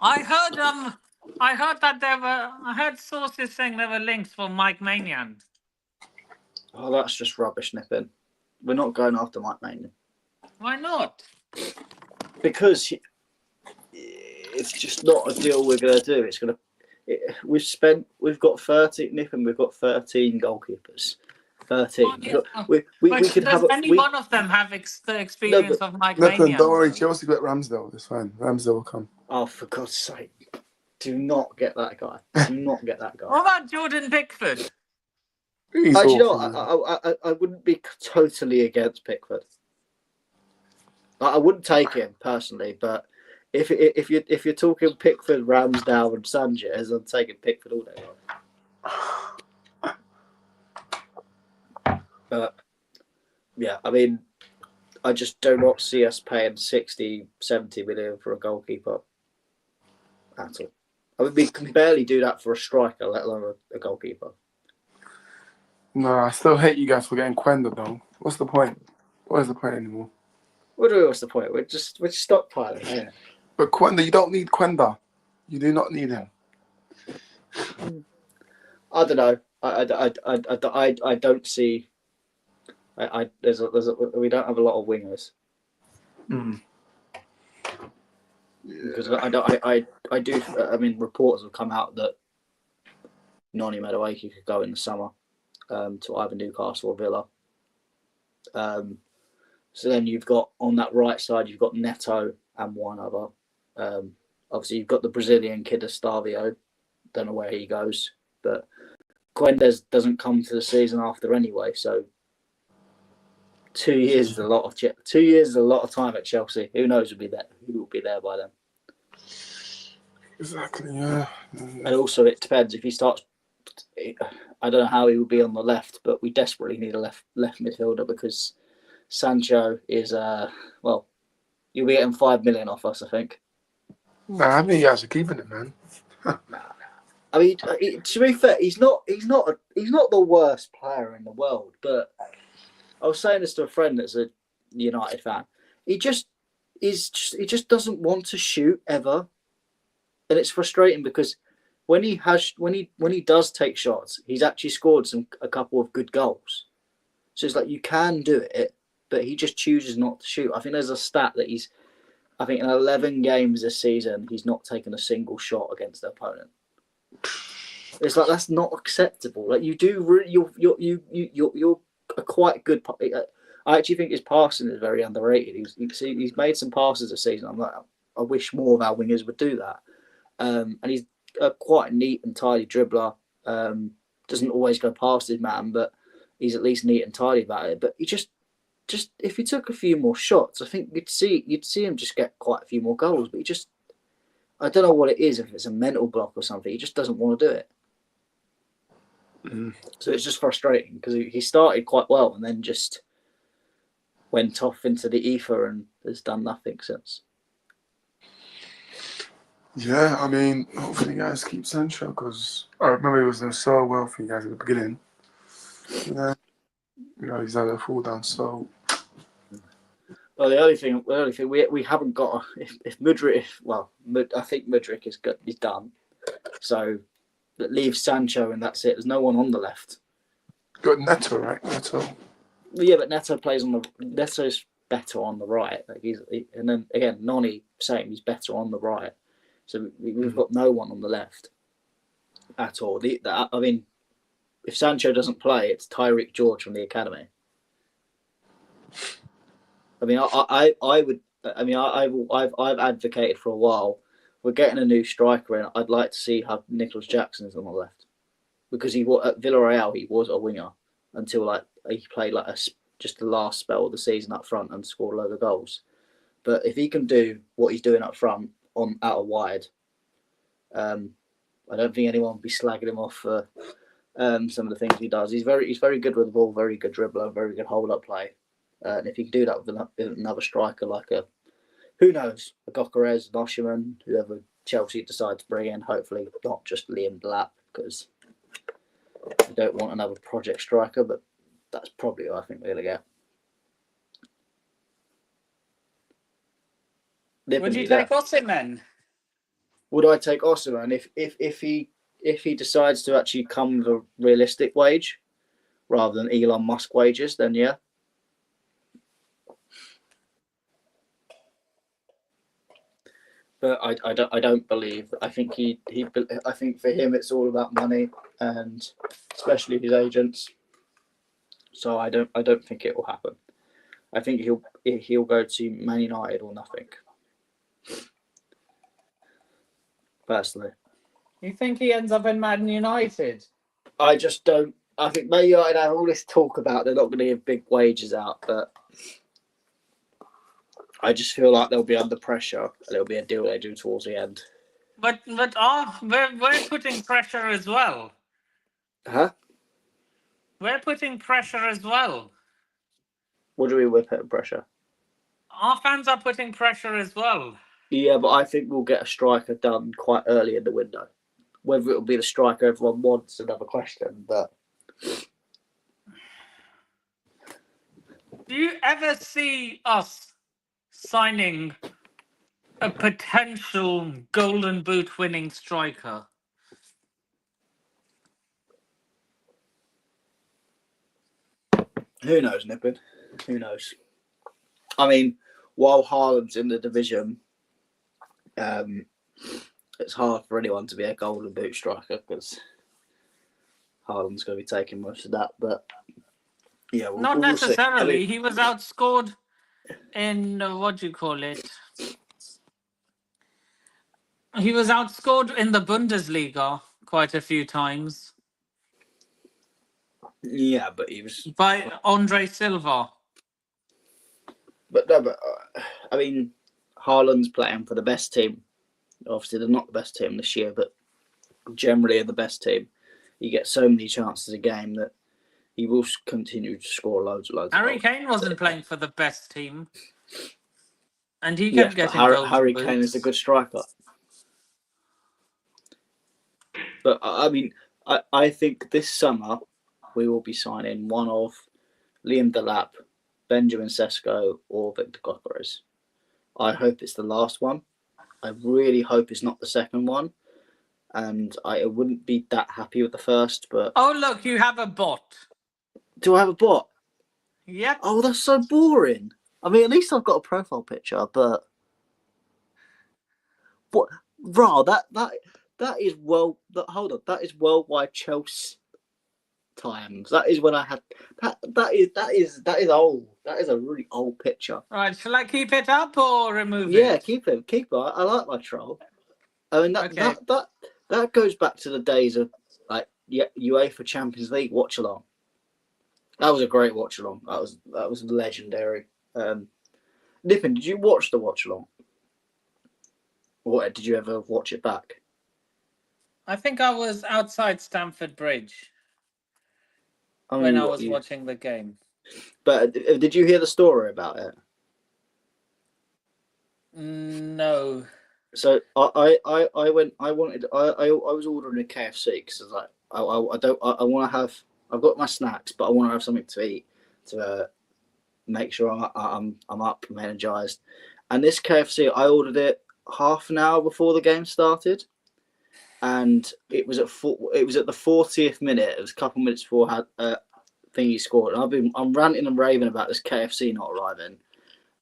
I heard that I heard sources saying there were links for Mike Maignan. Oh, that's just rubbish, Nippon. We're not going after Mike Maignan. Why not? Because it's just not a deal we're going to do. It's going to. We've got 13, Nippon. We've got 13 goalkeepers. 13. Well, yeah. We could does have. any one of them have the experience of Mike Nippon, Maignan? don't worry, Chelsea got Ramsdale. It's fine. Ramsdale will come. Oh, for God's sake! Do not get that guy. Do not get that guy. What about Jordan Pickford? He's Actually, awful, no, man. I wouldn't be totally against Pickford. I wouldn't take him personally, but if you're talking Pickford, Ramsdale, and Sanchez, I'm taking Pickford all day long. But yeah, I mean, I just do not see us paying 60, 70 million for a goalkeeper at all. I mean, we can barely do that for a striker, let alone a goalkeeper. No, I still hate you guys for getting Quenda, though. What's the point? What is the point anymore? What's the point? We're just stockpiling, ain't it? But Quenda, you don't need Quenda. You do not need him. I don't know. I don't see. We don't have a lot of wingers. Because I do. I mean, reports have come out that Noni Madueke could go in the summer to either Newcastle or Villa. So then you've got on that right side, you've got Neto and one other. Obviously, you've got the Brazilian kid Estavio. Don't know where he goes, but Quendes doesn't come to the season after anyway. So 2 years is a lot of 2 years is a lot of time at Chelsea. Who knows who will be there by then? Exactly. Yeah. And also, it depends if he starts. I don't know how he will be on the left, but we desperately need a left midfielder because Sancho is well, you'll be getting 5 million off us, I think. Nah, I think you guys are keeping it, man. I mean, to be fair, he's not the worst player in the world. But I was saying this to a friend that's a United fan. He just doesn't want to shoot ever, and it's frustrating because when he does take shots, he's actually scored a couple of good goals. So it's like you can do it, but he just chooses not to shoot. I think there's a stat that I think in 11 games this season, he's not taken a single shot against the opponent. It's like that's not acceptable. Like you're a quite good. I actually think his passing is very underrated. He's made some passes this season. I'm like, I wish more of our wingers would do that. And he's quite a neat and tidy dribbler. Doesn't always go past his man, but he's at least neat and tidy about it. But he just if he took a few more shots, I think you'd see him just get quite a few more goals. But I don't know what it is, if it's a mental block or something. He just doesn't want to do it. So it's just frustrating because he started quite well and then just went off into the ether and has done nothing since. Yeah, I mean, hopefully you guys keep Sancho because I remember he was doing so well for you guys at the beginning. Yeah, he's had a fall down. So, well, the only thing we haven't got if Mudryk. Well, I think Mudryk is good. He's done. So that leaves Sancho and that's it. There's no one on the left. Got Neto, right? Neto. Yeah, but Neto plays on the. Neto's better on the right. And then again, Noni saying he's better on the right. So we've got no one on the left at all. I mean, if Sancho doesn't play, it's Tyreek George from the academy. I mean, I've advocated for a while. We're getting a new striker, and I'd like to see how Nicholas Jackson is on the left because he was at Villarreal. He was a winger until he played just the last spell of the season up front and scored a load of goals. But if he can do what he's doing up front out of wide, I don't think anyone would be slagging him off for some of the things he does. He's very good with the ball, very good dribbler, very good hold-up play. And if he can do that with another striker who knows, a Gokeres, an Osherman, whoever Chelsea decide to bring in. Hopefully, not just Liam Delap, because we don't want another project striker, but that's probably what I think we're going to get. Would you take Osimhen? Would I take Osimhen if he decides to actually come with a realistic wage rather than Elon Musk wages? Then yeah. But I don't believe. I think I think for him it's all about money, and especially his agents. So I don't think it will happen. I think he'll go to Man United or nothing. Personally, You think he ends up in Man United? I just don't. I think Man United have all this talk about they're not going to give big wages out, but I just feel like they'll be under pressure and it'll be a deal they do towards the end. But we're putting pressure as well. Huh? We're putting pressure as well. What do we mean we're putting pressure? Our fans are putting pressure as well. Yeah, but I think we'll get a striker done quite early in the window. Whether it'll be the striker everyone wants, another question. But do you ever see us signing a potential Golden Boot winning striker? who knows, Nippin? Who knows? I mean, while Haaland's in the division, it's hard for anyone to be a Golden Boot striker because Haaland's going to be taking most of that. But yeah, Not we'll see. necessarily. I mean, He was outscored in what do you call it? He was outscored in the Bundesliga quite a few times yeah, but he was. by Andre Silva. But no, but I mean, Haaland's playing for the best team. Obviously, they're not the best team this year, but generally are the best team. He gets so many chances a game that he will continue to score loads of Harry goals. Kane wasn't playing for the best team, and he Yeah, kept but getting Golden Harry Boots. Kane is a good striker. But I mean, I think this summer we will be signing one of Liam Delap, Benjamin Sesko, or Victor Gyokeres. I hope it's the last one. I really hope it's not the second one. And I wouldn't be that happy with the first, but... Oh, look, you have a bot. Do I have a bot? Yep. Oh, that's so boring. I mean, at least I've got a profile picture, but... What? Rah, that is hold on, that is worldwide Chelsea times. That is when I had... That is old. That is a really old picture. Right, shall I keep it up or remove it? Yeah, keep it. I like my troll. I mean, that goes back to the days of like UEFA Champions League watch along. That was a great watch along. That was legendary. Nippin, did you watch the watch along? Or did you ever watch it back? I think I was outside Stamford Bridge when I was watching the game. But did you hear the story about it? No. So I was ordering a KFC because I was like I want to have, I've got my snacks, but I want to have something to eat to make sure I'm up, I'm energized. And this KFC, I ordered it half an hour before the game started, and it was at the 40th minute. It was a couple minutes before thingy scored. And I'm ranting and raving about this KFC not arriving.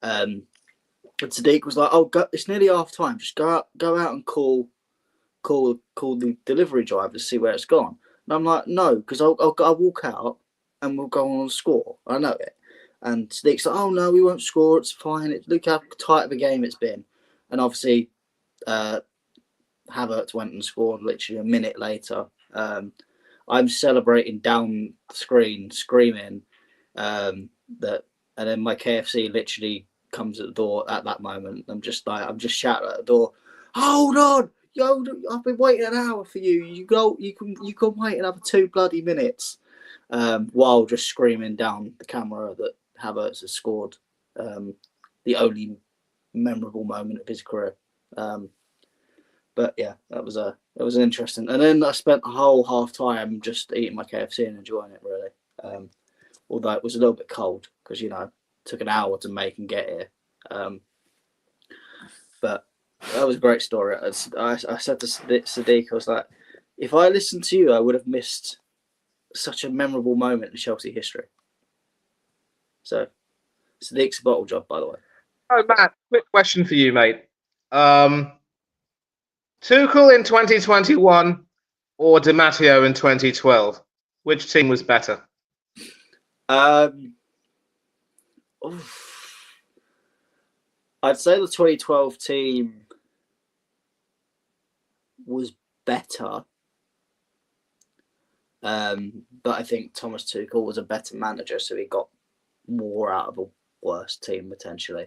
But Sadiq was like, "Oh, it's nearly half time. Just go out and call the delivery driver to see where it's gone." And I'm like, "No, because I'll walk out and we'll go on and score. I know it." And Sadiq's like, "Oh no, we won't score. It's fine. Look how tight of a game it's been." And obviously, Havertz went and scored literally a minute later. I'm celebrating down the screen, screaming and then my KFC literally comes at the door at that moment. I'm just shouting at the door, "Hold on, yo! I've been waiting an hour for you. You can wait another 2 bloody minutes." While just screaming down the camera that Havertz has scored the only memorable moment of his career. But yeah, that was an interesting. And then I spent the whole half time just eating my KFC and enjoying it really. Although it was a little bit cold because it took an hour to make and get here. But that was a great story. I said to Sadiq, I was like, if I listened to you, I would have missed such a memorable moment in Chelsea history. So, Sadiq's a bottle job, by the way. Oh, Matt, quick question for you, mate. Tuchel in 2021 or Di Matteo in 2012? Which team was better? I'd say the 2012 team was better. But I think Thomas Tuchel was a better manager, so he got more out of a worse team potentially.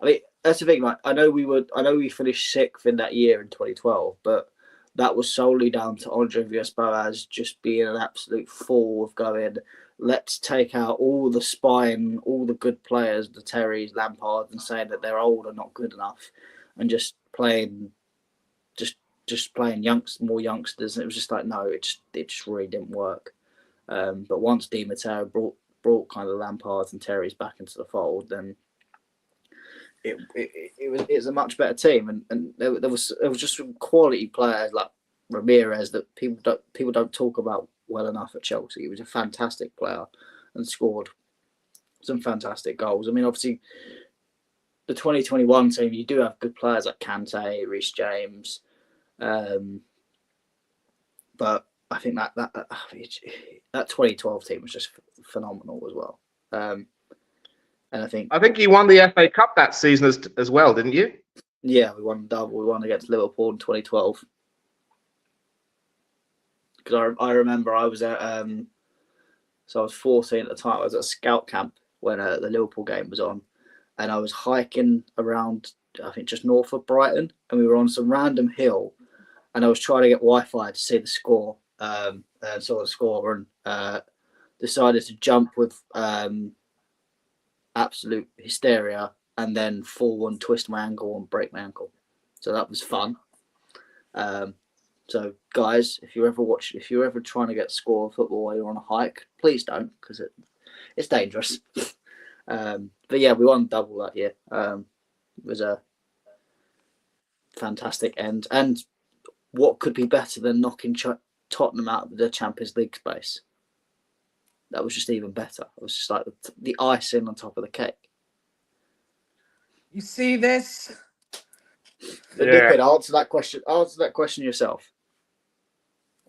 I mean, that's the thing. Like, I know we finished 6th in that year in 2012, but that was solely down to Andre Villas-Boas just being an absolute fool of going, let's take out all the spine, all the good players, the Terrys, Lampard, and saying that they're old and not good enough, and just playing more youngsters. And it was just like, no, it just really didn't work. But once Di Matteo brought kind of Lampards and Terrys back into the fold, then it was a much better team, and there was just some quality players like Ramirez that people don't talk about well enough at Chelsea. He was a fantastic player and scored some fantastic goals. I mean, obviously, the 2021 team, you do have good players like Kante, Reece James, but I think that 2012 team was just phenomenal as well. And I think you won the FA Cup that season as well, didn't you? Yeah, we won double. We won against Liverpool in 2012. Because I remember I was at so I was 14 at the time. I was at a scout camp when the Liverpool game was on, and I was hiking around, I think, just north of Brighton, and we were on some random hill, and I was trying to get Wi-Fi to see the score, and saw the score, and decided to jump with absolute hysteria, and then fall and twist my ankle and break my ankle. So that was fun. So guys, if you're ever trying to get a score of football while you're on a hike, please don't, because it's dangerous. But yeah, we won double that year. It was a fantastic end, and what could be better than knocking Tottenham out of the Champions League space? That was just even better. It was just like the icing on top of the cake. You see this? But Nippon, answer that question. Answer that question yourself.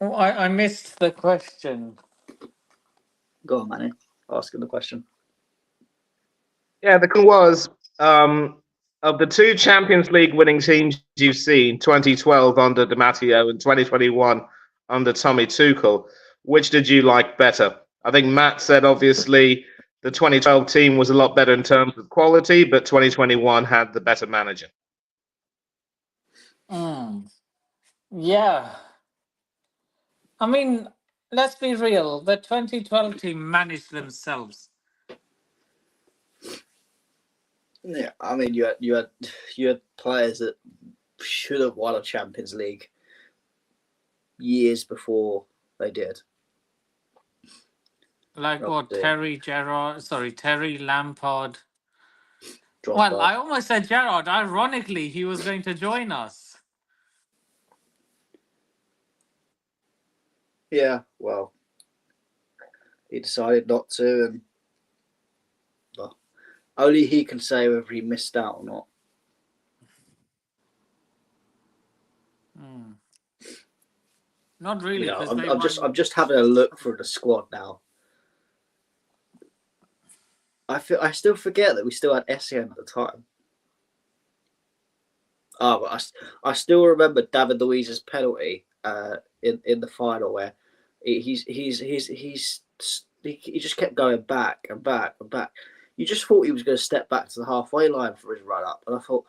Oh, I missed the question. Go on, Manny. Asking the question. Yeah, the question was, of the two Champions League winning teams you've seen, 2012 under Di Matteo and 2021 under Tommy Tuchel, which did you like better? I think Matt said, obviously, the 2012 team was a lot better in terms of quality, but 2021 had the better manager. Yeah. I mean, let's be real. The 2012 team managed themselves. Yeah, I mean, you had players that should have won a Champions League years before they did. Like what? Terry Lampard. Drogba. Well, I almost said Gerrard. Ironically, he was going to join us. Yeah, well, he decided not to, and well, only he can say whether he missed out or not. Not really. Yeah, I'm just having a look through the squad now. I still forget that we still had Essien at the time. But I still remember David Luiz's penalty in the final where he just kept going back and back and back. You just thought he was going to step back to the halfway line for his run up, and I thought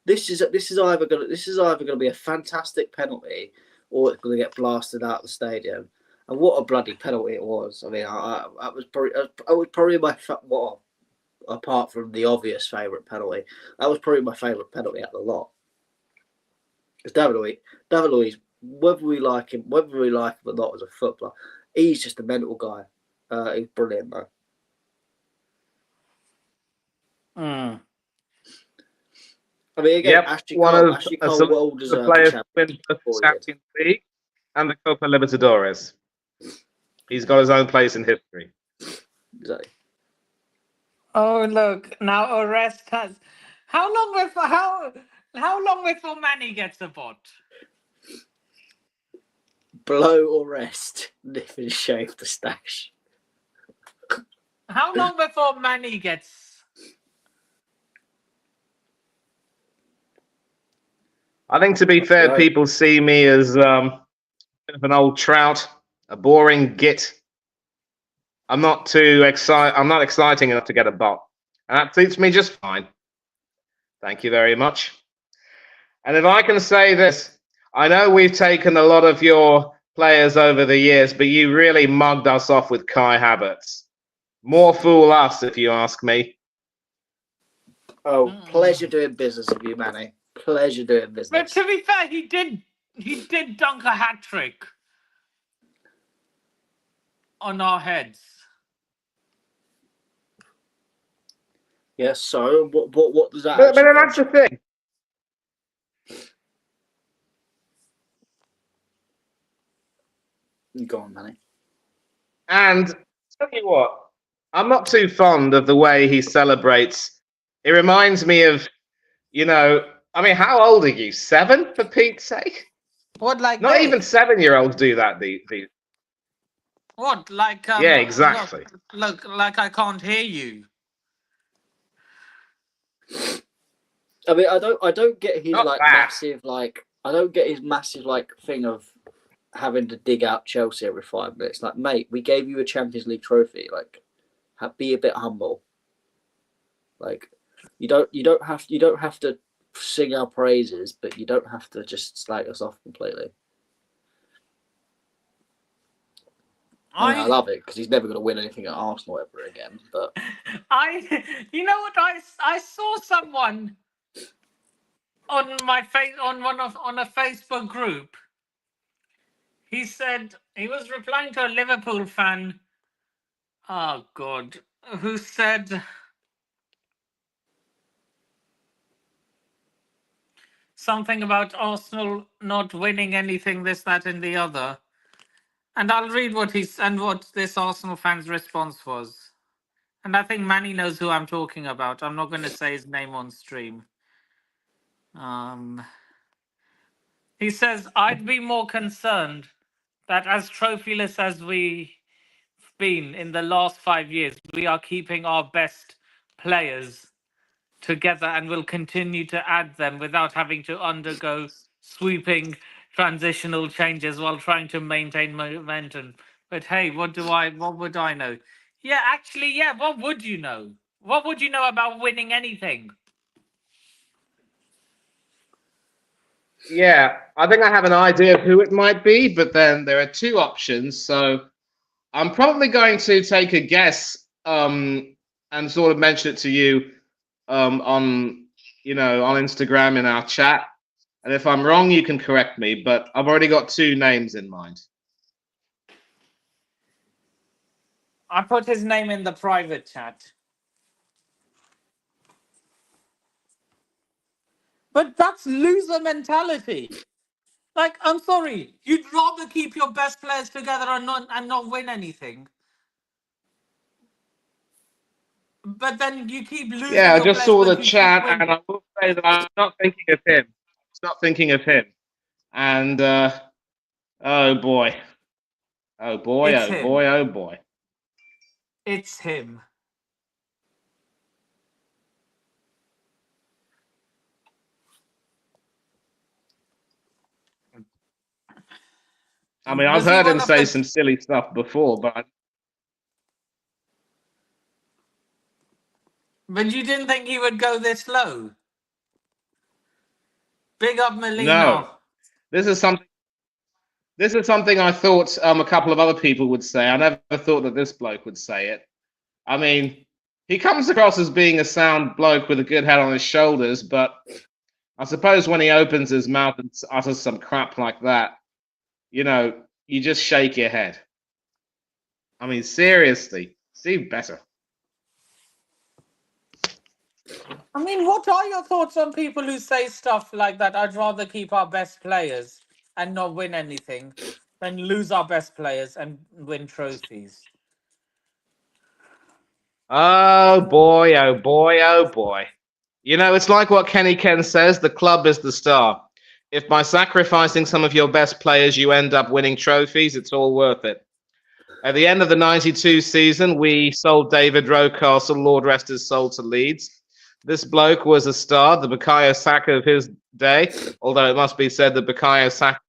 this is either going to be a fantastic penalty or it's going to get blasted out of the stadium. And what a bloody penalty it was! I mean, I was probably my apart from the obvious favourite penalty, that was probably my favourite penalty out of the lot. Because David Luiz, whether we like him or not as a footballer, he's just a mental guy. He's brilliant, though. Mm. I mean, again, Yep, Ashley one Cole, of Ashley a Cole select well the deserved the players who champion. win both the Champions League and the Copa Libertadores. He's got his own place in history. Exactly. Oh look, now Orest has. How long before Manny gets a bot? Blow or rest, nip and shave the stash. How long before Manny gets? I think, to be fair, right. people see me as a bit of an old trout, a boring git. I'm not exciting enough to get a bot, and that suits me just fine. Thank you very much. And if I can say this, I know we've taken a lot of your players over the years, but you really mugged us off with Kai Havertz. More fool us, if you ask me. Oh, pleasure doing business with you, Manny. Pleasure doing But business. to be fair, he did dunk a hat trick on our heads. Yes. So what does that? But that's the thing. Go on, Manny. And tell you what, I'm not too fond of the way he celebrates. It reminds me of, I mean, how old are you? 7, for Pete's sake? What, like Not this? even 7-year-olds do that. What, like? Yeah, exactly. Look, like I can't hear you. I mean, I don't get his Not like that. massive like I don't get his massive like thing of having to dig out Chelsea every 5 minutes. Like, mate, we gave you a Champions League trophy. Like, be a bit humble. Like, you don't have to sing our praises, but you don't have to just slag us off completely. I love it because he's never going to win anything at Arsenal ever again. But you know what? I saw someone on my on a Facebook group. He said he was replying to a Liverpool fan. Oh God, who said something about Arsenal not winning anything, this, that, and the other. And I'll read what what this Arsenal fan's response was. And I think Manny knows who I'm talking about. I'm not going to say his name on stream. He says, I'd be more concerned that as trophyless as we've been in the last 5 years, we are keeping our best players together and will continue to add them without having to undergo sweeping transitional changes while trying to maintain momentum. But hey, what would I know? Yeah, actually, yeah, what would you know? What would you know about winning anything? Yeah, I think I have an idea of who it might be, but then there are 2 options. So I'm probably going to take a guess and sort of mention it to you on Instagram in our chat. And if I'm wrong, you can correct me. But I've already got 2 names in mind. I put his name in the private chat. But that's loser mentality. Like, I'm sorry, you'd rather keep your best players together and not win anything. But then you keep losing. Yeah, I your just players, saw but the you keep chat, winning. and I will say that I'm not thinking of him. It's not thinking of him. And oh boy, oh boy, It's oh him. boy, oh boy. It's him. I mean, I've Was he heard one him of say the- some silly stuff before, but But you didn't think he would go this low? Big up Molina. no. This is something I thought a couple of other people would say. I never thought that this bloke would say it. I mean, he comes across as being a sound bloke with a good head on his shoulders, but I suppose when he opens his mouth and utters some crap like that, you know, you just shake your head. I mean, seriously, do better. I mean, what are your thoughts on people who say stuff like that? I'd rather keep our best players and not win anything than lose our best players and win trophies. Oh boy, oh boy, oh boy. You know, it's like what Kenny Ken says, the club is the star. If by sacrificing some of your best players you end up winning trophies, it's all worth it. At the end of the 92 season, we sold David Rocastle, Lord rest his soul, to Leeds. This bloke was a star, the Bukayo Saka of his day, although it must be said that Bukayo Saka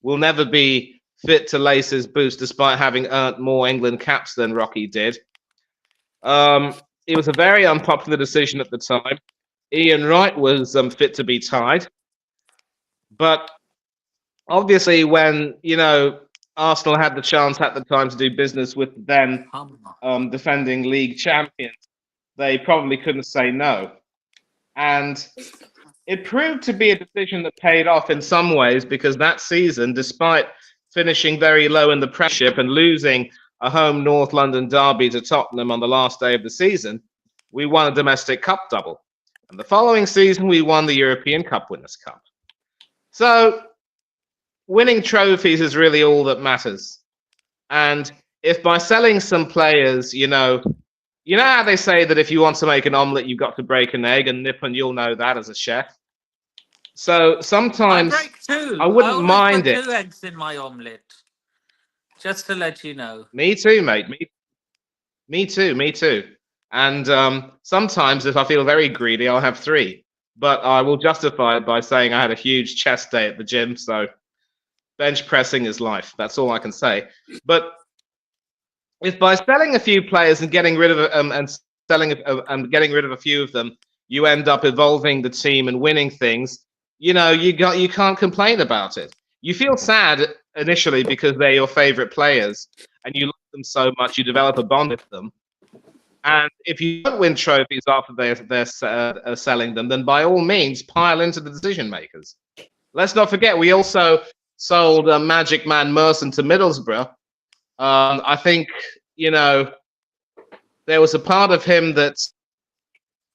will never be fit to lace his boots despite having earned more England caps than Rocky did. It was a very unpopular decision at the time. Ian Wright was fit to be tied. But obviously when, you know, Arsenal had the chance at the time to do business with then defending league champions, they probably couldn't say no. And it proved to be a decision that paid off in some ways, because that season, despite finishing very low in the Premiership and losing a home North London derby to Tottenham on the last day of the season, we won a domestic cup double. And the following season, we won the European Cup Winners' Cup. So winning trophies is really all that matters. And if by selling some players, you know how they say that if you want to make an omelette, you've got to break an egg, and Nippon, you'll know that as a chef. So sometimes I break two. I wouldn't mind put it. 2 eggs in my omelette. Just to let you know. Me too, mate. Me too. And sometimes if I feel very greedy, I'll have 3. But I will justify it by saying I had a huge chest day at the gym, so bench pressing is life. That's all I can say. But if by selling a few players and getting rid of getting rid of a few of them, you end up evolving the team and winning things, you know, you can't complain about it. You feel sad initially because they're your favorite players and you love them so much, you develop a bond with them. And if you don't win trophies after they're selling them, then by all means pile into the decision makers. Let's not forget, we also sold Magic Man Merson to Middlesbrough. I think, you know, there was a part of him that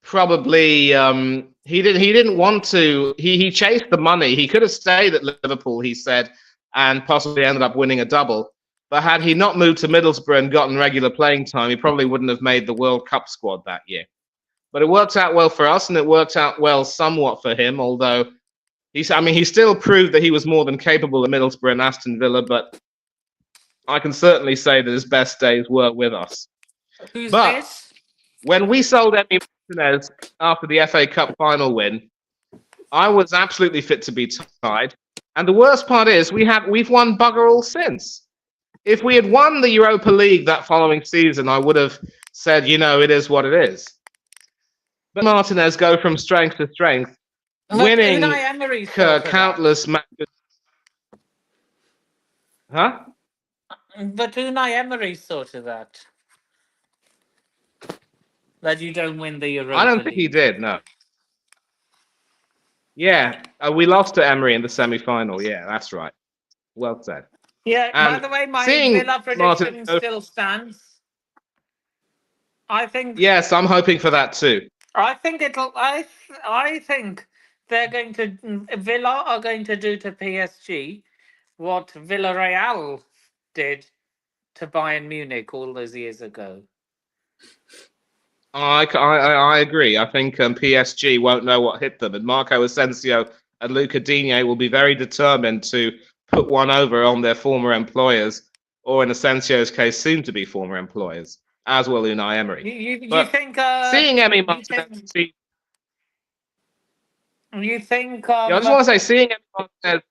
probably he didn't want to. He chased the money. He could have stayed at Liverpool, he said, and possibly ended up winning a double. But had he not moved to Middlesbrough and gotten regular playing time, he probably wouldn't have made the World Cup squad that year. But it worked out well for us, and it worked out well somewhat for him, although he still proved that he was more than capable at Middlesbrough and Aston Villa, but I can certainly say that his best days were with us. Who's But this? when we sold Emi Martinez after the FA Cup final win, I was absolutely fit to be tied. And the worst part is we've won bugger all since. If we had won the Europa League that following season, I would have said, you know, it is what it is. But Martinez go from strength to strength, winning countless matches. Huh? But Unai Emery sorted that. That you don't win the Europa I don't think he did, no. Yeah, we lost to Emery in the semi-final. Yeah, that's right. Well said. Yeah, And by the way, my seeing Villa prediction Martin- still stands. I think. Yes, I'm hoping for that too. I think it'll. I think they're going to. Villa are going to do to PSG what Villarreal did to Bayern Munich all those years ago. I agree. I think PSG won't know what hit them, and Marco Asensio and Luca Digne will be very determined to put one over on their former employers, or in Asensio's case, soon to be former employers, as will Unai Emery. You But think? Seeing Emi Martinez, You think? I just want to say, seeing Emi Martinez.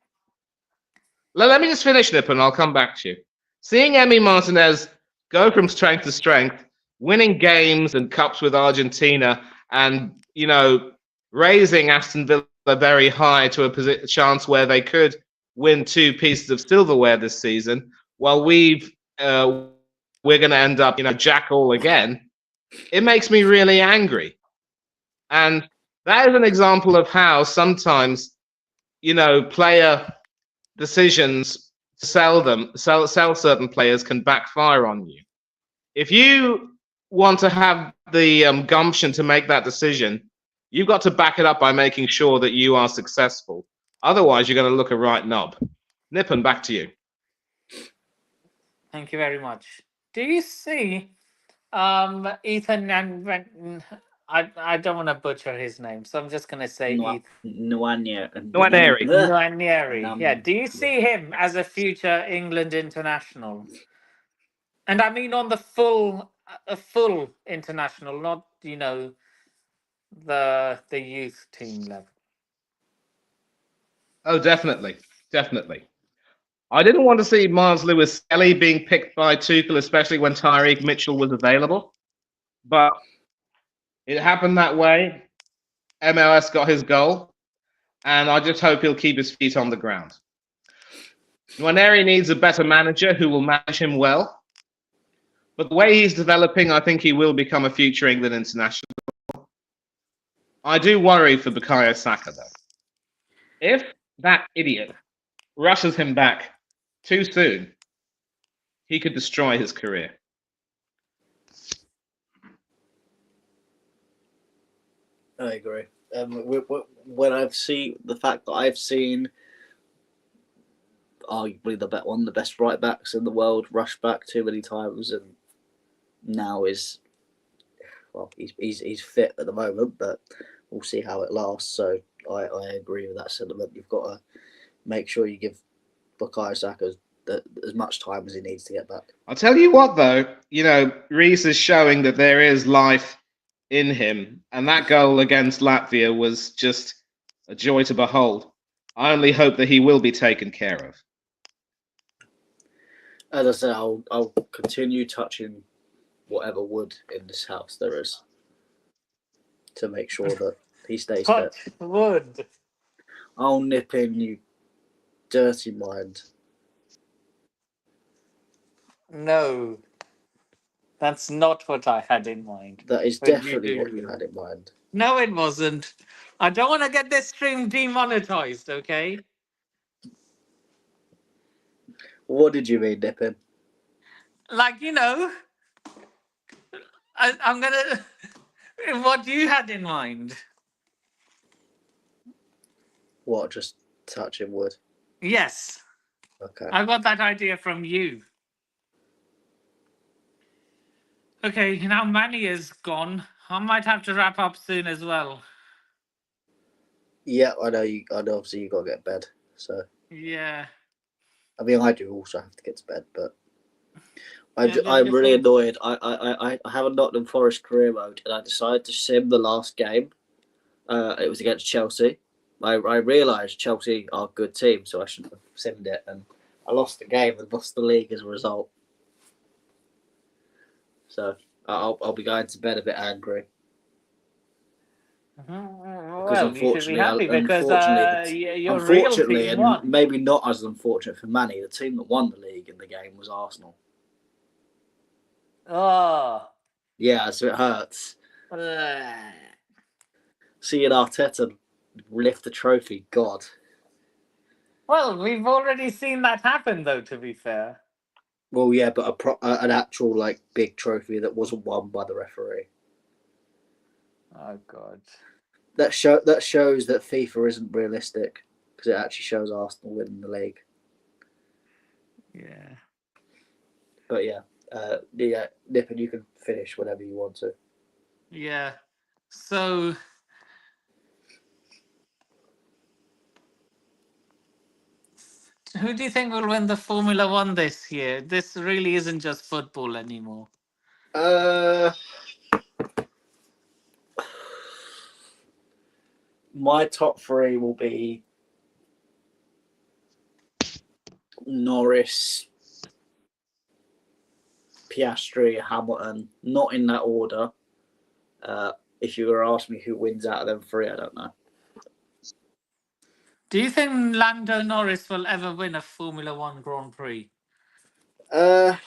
Let me just finish, Nip, and I'll come back to you. Seeing Emi Martinez go from strength to strength, winning games and cups with Argentina, and, you know, raising Aston Villa very high to a chance where they could win 2 pieces of silverware this season, while we're going to end up, you know, jack all again. It makes me really angry, and that is an example of how sometimes, player decisions to sell certain players can backfire on you. If you want to have the gumption to make that decision, you've got to back it up by making sure that you are successful. Otherwise, you're going to look a right knob. Nippon, back to you. Thank you very much. Do you see Ethan and I don't want to butcher his name, so I'm just going to say Ethan Nwaneri. Nwaneri. Yeah. Do you see him as a future England international? And I mean on the a full international, not the youth team level. Oh, definitely. Definitely. I didn't want to see Miles Lewis-Skelly being picked by Tuchel, especially when Tyreek Mitchell was available. But it happened that way. MLS got his goal. And I just hope he'll keep his feet on the ground. Nwaneri needs a better manager who will manage him well. But the way he's developing, I think he will become a future England international. I do worry for Bukayo Saka, though. If that idiot rushes him back too soon, he could destroy his career. I agree. When I've seen the fact that I've seen arguably one of the best right backs in the world rush back too many times, and now he's fit at the moment, but we'll see how it lasts. So I agree with that sentiment. You've got to make sure you give Bukayo Saka as much time as he needs to get back. I'll tell you what, though, Reece is showing that there is life in him, and that goal against Latvia was just a joy to behold. I only hope that he will be taken care of. As I said, I'll continue touching whatever wood in this house there is to make sure that he stays fit. Wood. I'll nip in, you dirty mind. No, that's not what I had in mind. That is definitely what you had in mind. No, it wasn't. I don't want to get this stream demonetized, okay? What did you mean, Nippin? Like, I'm going to... What you had in mind? What, just touching wood? Yes. Okay. I got that idea from you. Okay, now Manny is gone. I might have to wrap up soon as well. Yeah, I know. Obviously, you got to get to bed. So. Yeah. I mean, I do also have to get to bed, but I'm really annoyed. I have a Nottingham Forest career mode, and I decided to sim the last game. It was against Chelsea. I realised Chelsea are a good team, so I shouldn't have simmed it, and I lost the game and lost the league as a result. So I'll be going to bed a bit angry. Well, you should be happy because your real team won. And maybe not as unfortunate for Manny, the team that won the league in the game was Arsenal. Oh. Yeah, so it hurts. Seeing Arteta lift the trophy, God. Well, we've already seen that happen, though, to be fair. Well, yeah, but an actual big trophy that wasn't won by the referee. Oh God. That shows that FIFA isn't realistic because it actually shows Arsenal winning the league. Yeah. But yeah, Nippon, you can finish whenever you want to. Yeah. So. Who do you think will win the Formula One this year? This really isn't just football anymore. My top three will be Norris, Piastri, Hamilton. Not in that order. If you were to ask me who wins out of them three, I don't know. Do you think Lando Norris will ever win a Formula One Grand Prix? I've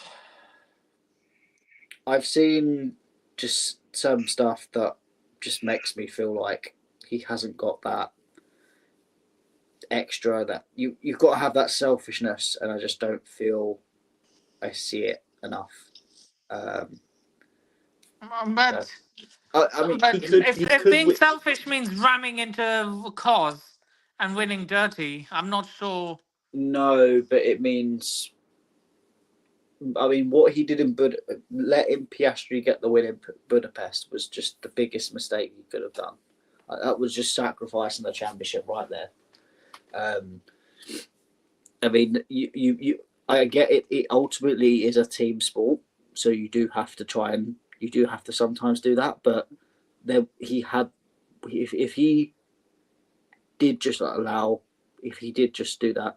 seen just some stuff that just makes me feel like he hasn't got that extra that you've got to have that selfishness, and I just don't feel I see it enough. But I mean, but he could. if being selfish means ramming into a cause and winning dirty, I'm not sure. No, but it means. I mean, what he did in letting Piastri get the win in Budapest was just the biggest mistake he could have done. That was just sacrificing the championship right there. I mean, I get it. It ultimately is a team sport, so you do have to sometimes do that. But if he did just do that,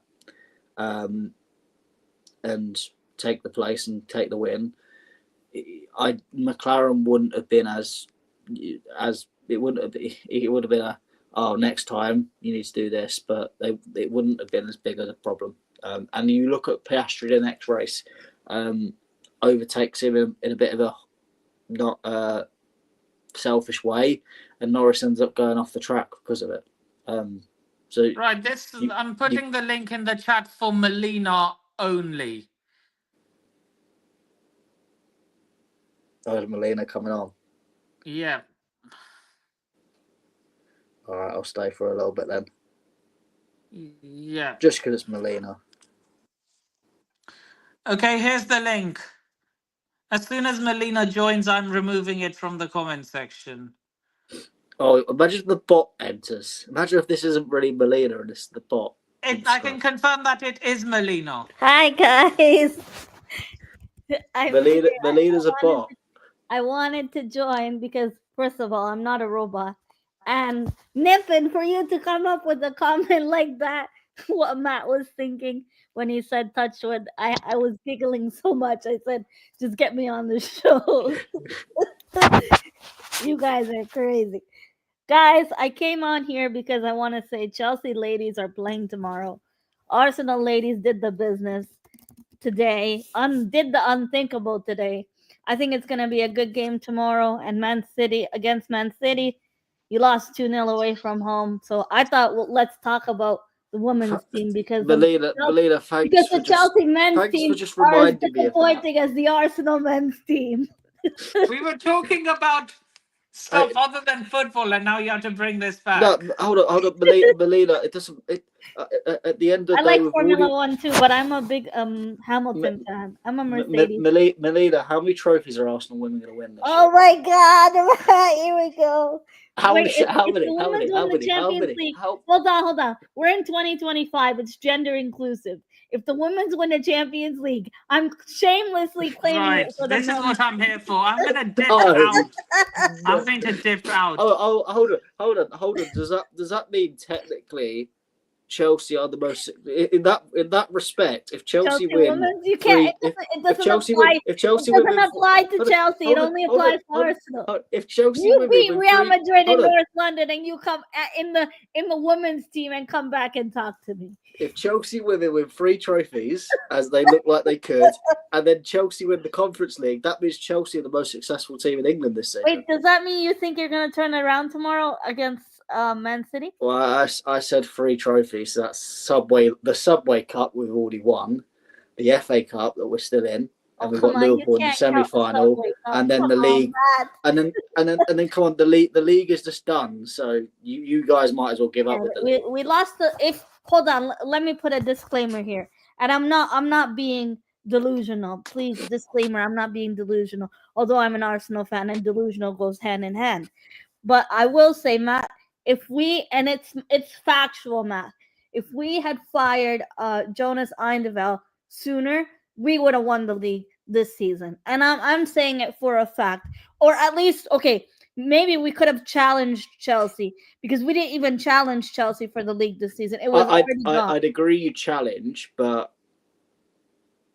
and take the place and take the win, McLaren wouldn't have been as it wouldn't have been. It would have been next time you need to do this, but it wouldn't have been as big of a problem. And you look at Piastri the next race, overtakes him in a bit of a not selfish way, and Norris ends up going off the track because of it. So Right, I'm putting the link in the chat for Melina only. Melina coming on. Yeah. All right, I'll stay for a little bit then. Yeah. Just because it's Melina. Okay, here's the link. As soon as Melina joins, I'm removing it from the comment section. Oh, imagine if the bot enters. Imagine if this isn't really Melina and this is the bot. I can confirm that it is Melina. Hi guys. Melina's a bot. I wanted to join because, first of all, I'm not a robot. And Nippon, for you to come up with a comment like that, what Matt was thinking when he said Touchwood, I was giggling so much. I said, just get me on the show. You guys are crazy. Guys, I came on here because I want to say Chelsea ladies are playing tomorrow. Arsenal ladies did the business today, did the unthinkable today. I think it's going to be a good game tomorrow. And Man City, you lost 2-0 away from home. So I thought, well, let's talk about the women's team because Melina, thanks because for the Chelsea men's team for just are as reminding me of that. disappointing as the Arsenal men's team. We were talking about stuff other than football, and now you have to bring this back. No, hold on, Melina. It doesn't. At the end of the day, I like Formula One too, but I'm a big Hamilton fan. I'm a Mercedes. Melina, how many trophies are Arsenal women going to win this Oh year? my God! Here we go. How many? Hold on. We're in 2025. It's gender inclusive. If the women's win the Champions League, I'm shamelessly claiming it for the This is what I'm here for. I'm going to dip No. out. I'm going to dip out. Oh, hold on. Does that mean technically Chelsea are the most in that respect? If Chelsea win, women's, you can't. It doesn't apply. It doesn't apply to Chelsea. It only applies to Arsenal. If Chelsea You beat win Real Madrid in North London, and you come in the women's team and come back and talk to me. If Chelsea women win 3 trophies, as they look like they could, and then Chelsea win the Conference League, that means Chelsea are the most successful team in England this season. Wait, does that mean you think you're going to turn around tomorrow against Man City? Well, I said 3 trophies. So that's the Subway Cup we've already won, the FA Cup that we're still in, and we've got Liverpool in the semi-final, and then the league, and then come on, the league is just done. So you guys might as well give up with the league. We lost hold on, let me put a disclaimer here. And I'm not being delusional. Please, disclaimer, I'm not being delusional. Although I'm an Arsenal fan and delusional goes hand in hand. But I will say, Matt, and it's factual, Matt. If we had fired Jonas Eindhoven sooner, we would have won the league this season. And I'm saying it for a fact. Or at least, okay, maybe we could have challenged Chelsea because we didn't even challenge Chelsea for the league this season. It was already gone. I'd agree you challenge, but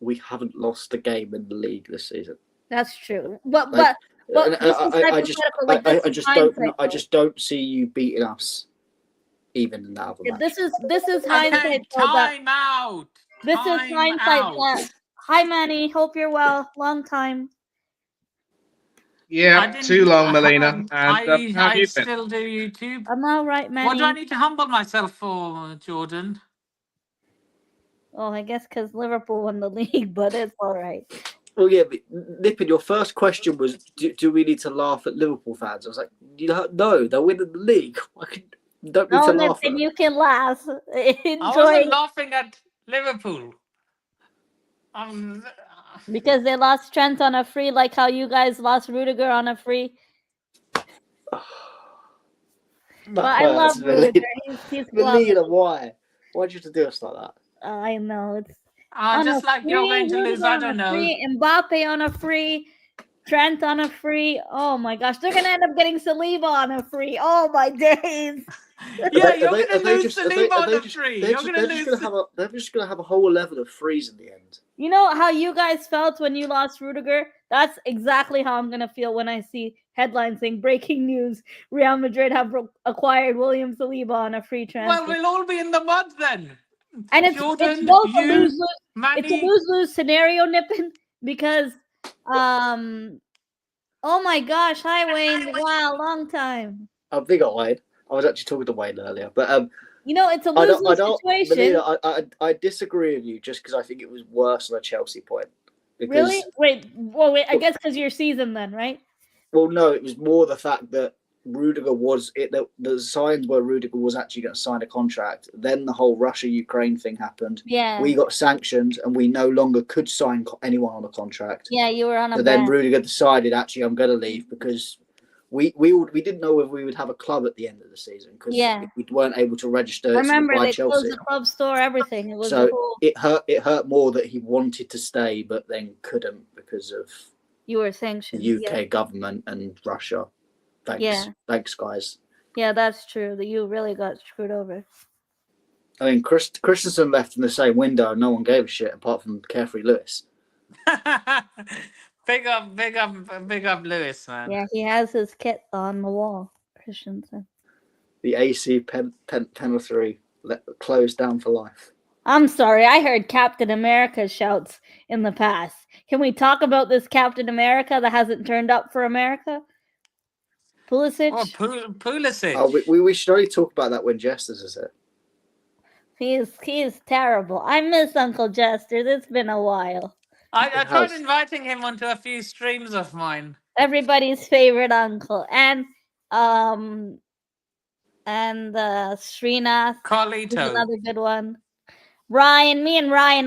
we haven't lost a game in the league this season. That's true. But I just don't see you beating us even in that other match. This is hindsight. Time out. This is hindsight. Hi Manny, hope you're well. Long time. Yeah, didn't- too long, Melina. And I how have you been? still do YouTube. I'm all right, man. What do I need to humble myself for, Jordan? Oh, I guess because Liverpool won the league, but it's all right. Well, yeah, but Nippin, your first question was, do we need to laugh at Liverpool fans? I was like, no, they're winning the league. Don't need No, to laugh at Nathan, them. you can laugh. I Enjoy wasn't laughing at Liverpool. because they lost Trent on a free, like how you guys lost Rudiger on a free. But I love Rudiger. He's Melina, why? Why'd you have to do us like that? I know it's just like you're going to lose, I don't know. Mbappe on a free, Trent on a free. Oh my gosh, they're gonna end up getting Saliba on a free. Oh my days. Yeah, you're going to lose Saliba on the free. You're going to lose. They're just going to have a whole 11 of frees in the end. You know how you guys felt when you lost Rudiger? That's exactly how I'm gonna feel when I see headlines saying breaking news: Real Madrid have acquired William Saliba on a free transfer. Well, we'll all be in the mud then. And it's Jordan, both a you, lose-lose. Manny. It's a lose-lose scenario, Nippin, because oh my gosh, hi Wayne. Wow, long time. I think I was actually talking to Wayne earlier, but You know, it's a lose-lose situation. Melina, I disagree with you just because I think it was worse than a Chelsea point. Because, Really? Wait. I guess because your season then, right? Well, no, it was more the fact that Rudiger was it. The signs where Rudiger was actually going to sign a contract. Then the whole Russia-Ukraine thing happened. Yeah. We got sanctioned, and we no longer could sign anyone on a contract. Yeah, you were on a So then Rudiger decided, actually, I'm going to leave because we didn't know whether we would have a club at the end of the season because we weren't able to register. Remember, by they Chelsea. closed the club store, everything. It was So a whole... it hurt more that he wanted to stay but then couldn't because of You were sanctioned. the UK government and Russia. Thanks, guys. Yeah, that's true. That you really got screwed over. I mean, Christensen left in the same window. No one gave a shit apart from Carefree Lewis. Big up, Lewis, man. Yeah, he has his kit on the wall, Christensen. The AC Penal 3 closed down for life. I'm sorry, I heard Captain America shouts in the past. Can we talk about this Captain America that hasn't turned up for America? Pulisic? Oh, Pulisic. Oh, we should only talk about that when Jester's is it. He is terrible. I miss Uncle Jester. It's been a while. I tried inviting him onto a few streams of mine. Everybody's favorite uncle. And Srinath. Carlito. Another good one. Ryan, me and Ryan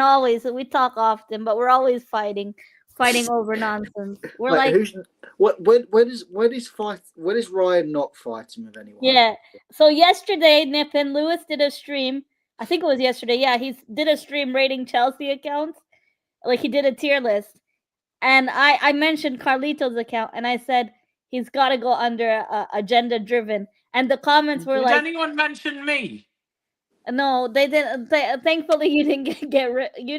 we talk often, but we're always fighting over nonsense. We're when is Ryan not fighting with anyone? Yeah. So yesterday, Nippin Lewis did a stream. I think it was yesterday. Yeah, he did a stream rating Chelsea accounts. Like he did a tier list, and I mentioned Carlito's account, and I said he's got to go under agenda driven. And the comments were Did like, anyone mention me? No, they didn't. Thankfully, you didn't you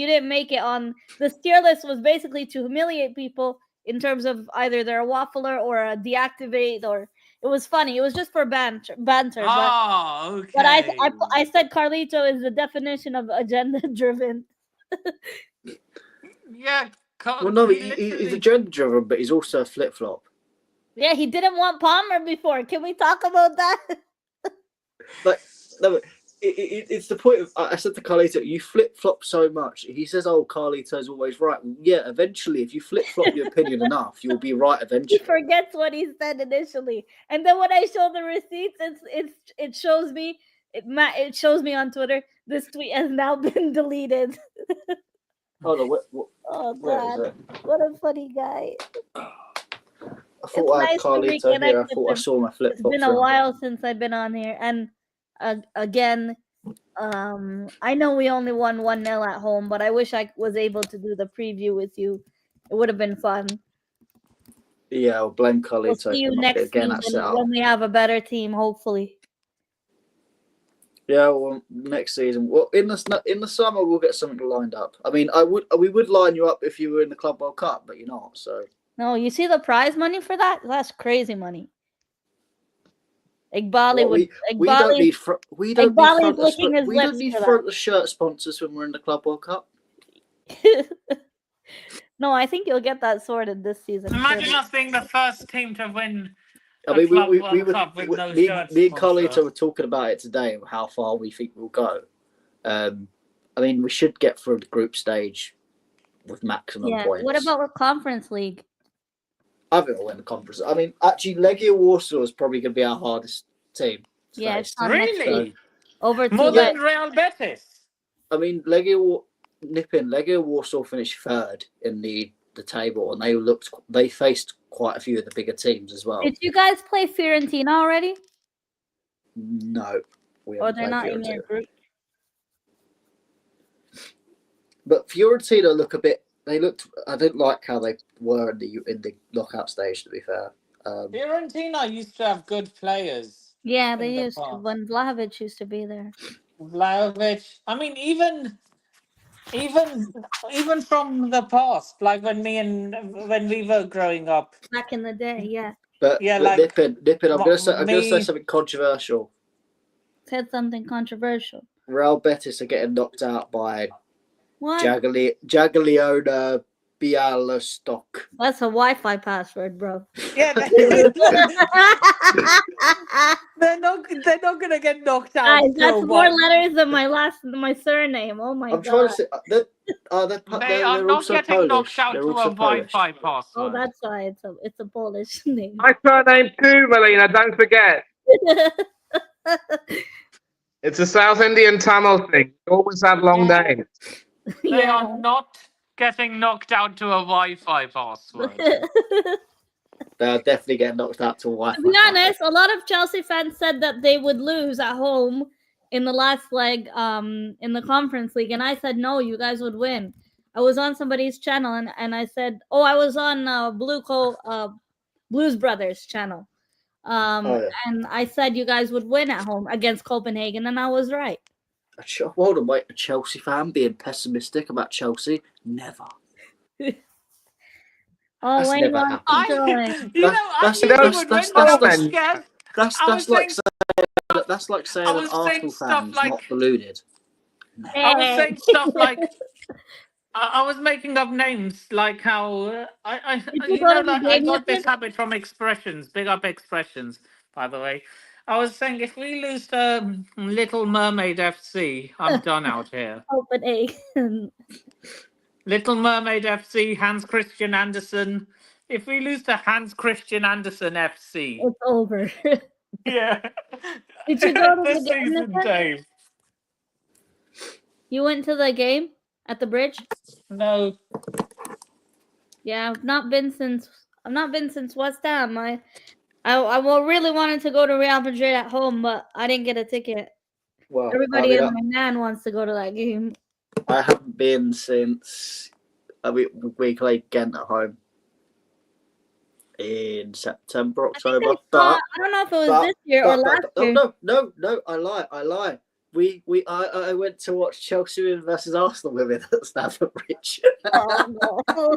didn't make it on. The tier list was basically to humiliate people in terms of either they're a waffler or a deactivate, or it was funny. It was just for banter. Oh, okay. But I said Carlito is the definition of agenda driven. Yeah. Well, no, he's agenda driven, but he's also a flip flop. Yeah, he didn't want Palmer before. Can we talk about that? Like, no, it's the point of. I said to Carlito, you flip flop so much. He says, "Oh, Carlito's always right." Yeah, eventually, if you flip flop your opinion enough, you'll be right eventually. He forgets what he said initially, and then when I show the receipts, it shows me it shows me on Twitter this tweet has now been deleted. Oh no! Oh God! What a funny guy. I thought I had Carlito here. I thought I saw my flip flop. It's been a while since I've been on here, and again, I know we only won 1-0 at home, but I wish I was able to do the preview with you. It would have been fun. Yeah, I'll blame Carlito. We'll see you next season when we have a better team, hopefully. Yeah, well, next season. Well, in the summer we'll get something lined up. I mean, we would line you up if you were in the Club World Cup, but you're not. So. No, you see the prize money for that? That's crazy money. Igbali would. We don't need front the shirt shirt sponsors when we're in the Club World Cup. No, I think you'll get that sorted this season. Imagine surely. us being the first team to win I a mean, Club we World were, Cup with no me shirt and Carlito sponsor. were talking about it today, how far we think we'll go. I mean, we should get through the group stage with maximum Yeah. points. What about the Conference League? I think we'll win the conference. I mean, actually, Legia Warsaw is probably going to be our hardest team. to Yeah, face. it's on next Really? week. Over More to than Real Betis? I mean, Legia Warsaw finished third in the table, and they faced quite a few of the bigger teams as well. Did you guys play Fiorentina already? No, we Or haven't they're played not in Fiorentina. your group? But Fiorentina look a bit. They looked. I didn't like how they were in the knockout stage. To be fair, Fiorentina used to have good players. Yeah, they In the used to. past. When Vlahovic used to be there. Vlahovic. I mean, even from the past, like when we were growing up. Back in the day, yeah. but Yeah, but like, Nippin. I'm gonna say me- something controversial. Said something controversial. Real Betis are getting knocked out by What? Jagiellona Bialystok. That's a Wi-Fi password, bro. Yeah, they're not gonna get knocked out. Guys, that's through more one. letters than my surname. Oh my I'm god. trying to say they're They are they're not also getting Polish. knocked out They're to also a Polish. Wi-Fi password. Oh, that's why it's a Polish name. My surname too, Melina. Don't forget. It's a South Indian Tamil thing. We always have long names. They Yeah. are not getting knocked out to a Wi-Fi password. They're definitely getting knocked out to a Wi-Fi. To be honest, a lot of Chelsea fans said that they would lose at home in the last leg in the Conference League, and I said no, you guys would win. I was on somebody's channel and I said, oh, I was on Blues Brothers channel. And I said you guys would win at home against Copenhagen, and I was right. Hold on, wait. A Chelsea fan being pessimistic about Chelsea? Never. Oh, That's Wayne never wants to happened. join. You know, I That's- knew that's- you would that's- win, but I that's- was scared. That's I was like saying I an was saying Arsenal stuff fan's like- not deluded. I was saying stuff like I was making up names like how you go to the I game got this yesterday? habit from Expressions. Big up Expressions, by the way. I was saying if we lose to Little Mermaid FC, I'm done out here. Copenhagen. Little Mermaid FC, Hans Christian Andersen. If we lose to Hans Christian Andersen FC, It's over. yeah. Did you go to the This game, season, Nick? Dave? You went to the game at the bridge? No. Yeah, I've not been since West Ham. I really wanted to go to Real Madrid at home, but I didn't get a ticket. Well, Everybody and my nan wants to go to that game. I haven't been since we played Ghent at home in September, I think October. I But don't know if it was this year or last year. no, I lie. I went to watch Chelsea versus Arsenal with it at Stamford Bridge. Oh, no.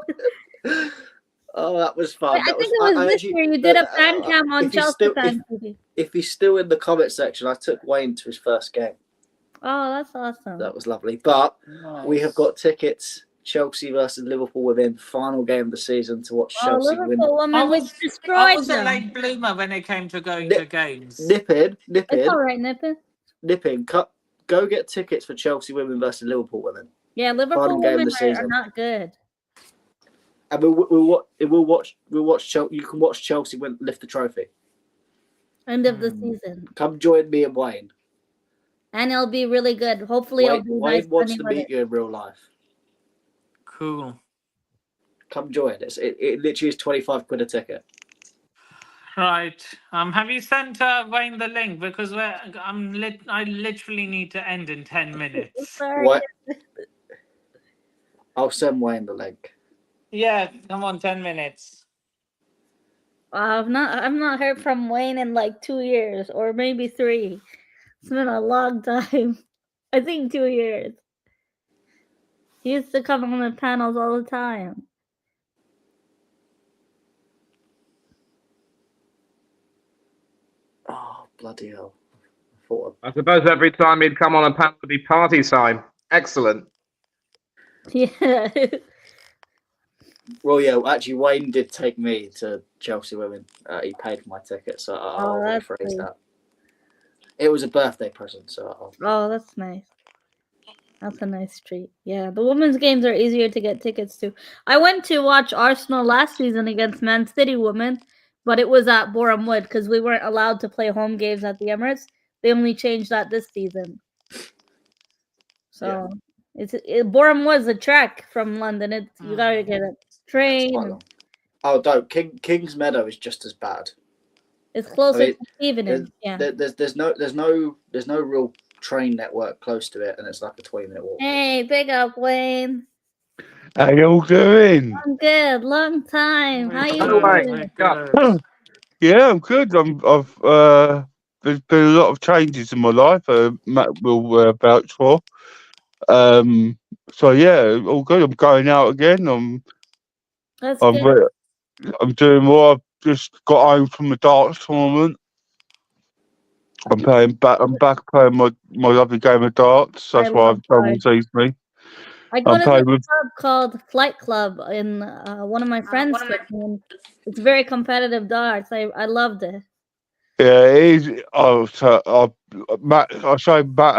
Oh, that was fun. I think it was this year. You did a fan cam on Chelsea fan TV. If he's still in the comment section, I took Wayne to his first game. Oh, that's awesome. That was lovely. But we have Nice. got tickets. Chelsea versus Liverpool within final game of the season to watch Oh, Chelsea win. Liverpool women I was was destroyed a them. late bloomer when it came to going Nip- to games. Nip in. It's all right, Nippin. Go get tickets for Chelsea women versus Liverpool women. Yeah, Liverpool Final game of women the are season. not good. And we'll watch Chelsea. You can watch Chelsea lift the trophy. End of the season. Come join me and Wayne. And it'll be really good. Hopefully it'll be Wayne nice wants running to with meet it. you in real life. Cool. Come join us. It literally is £25 a ticket. Right. Have you sent Wayne the link? Because I literally need to end in 10 minutes. Sorry. What? I'll send Wayne the link. Yeah, come on, 10 minutes. I've not heard from Wayne in like 2 years or maybe 3. It's been a long time. I think 2 years. He used to come on the panels all the time. Oh, bloody hell. I thought I suppose every time he'd come on a panel would be party time. Excellent. Yeah. Well, yeah. Actually, Wayne did take me to Chelsea Women. He paid for my ticket, so I'll that's rephrase sweet. that. It was a birthday present, so Oh, that's nice. That's a nice treat. Yeah, the women's games are easier to get tickets to. I went to watch Arsenal last season against Man City women, but it was at Boreham Wood because we weren't allowed to play home games at the Emirates. They only changed that this season. So Boreham was a trek from London. You gotta get a it's train. quite long. Oh, don't. King's Meadow is just as bad. It's closer I mean, to Stevenage. Yeah. There's no real train network close to it, and it's like a 20-minute walk. Hey, big up, Wayne. How you all doing? I'm good. Long time. How you doing? Yeah, I'm good. There's been a lot of changes in my life. Matt will vouch for. So yeah, all good. I'm going out again. That's I'm good. I'm doing more. I've just got home from the darts tournament. I'm back playing my lovely game of darts. That's I why love I've done darts. this evening. I go I'm to playing this with club called Flight Club, and one of my friends took me. And it's very competitive darts. I loved it. yeah. It is. I showed Matt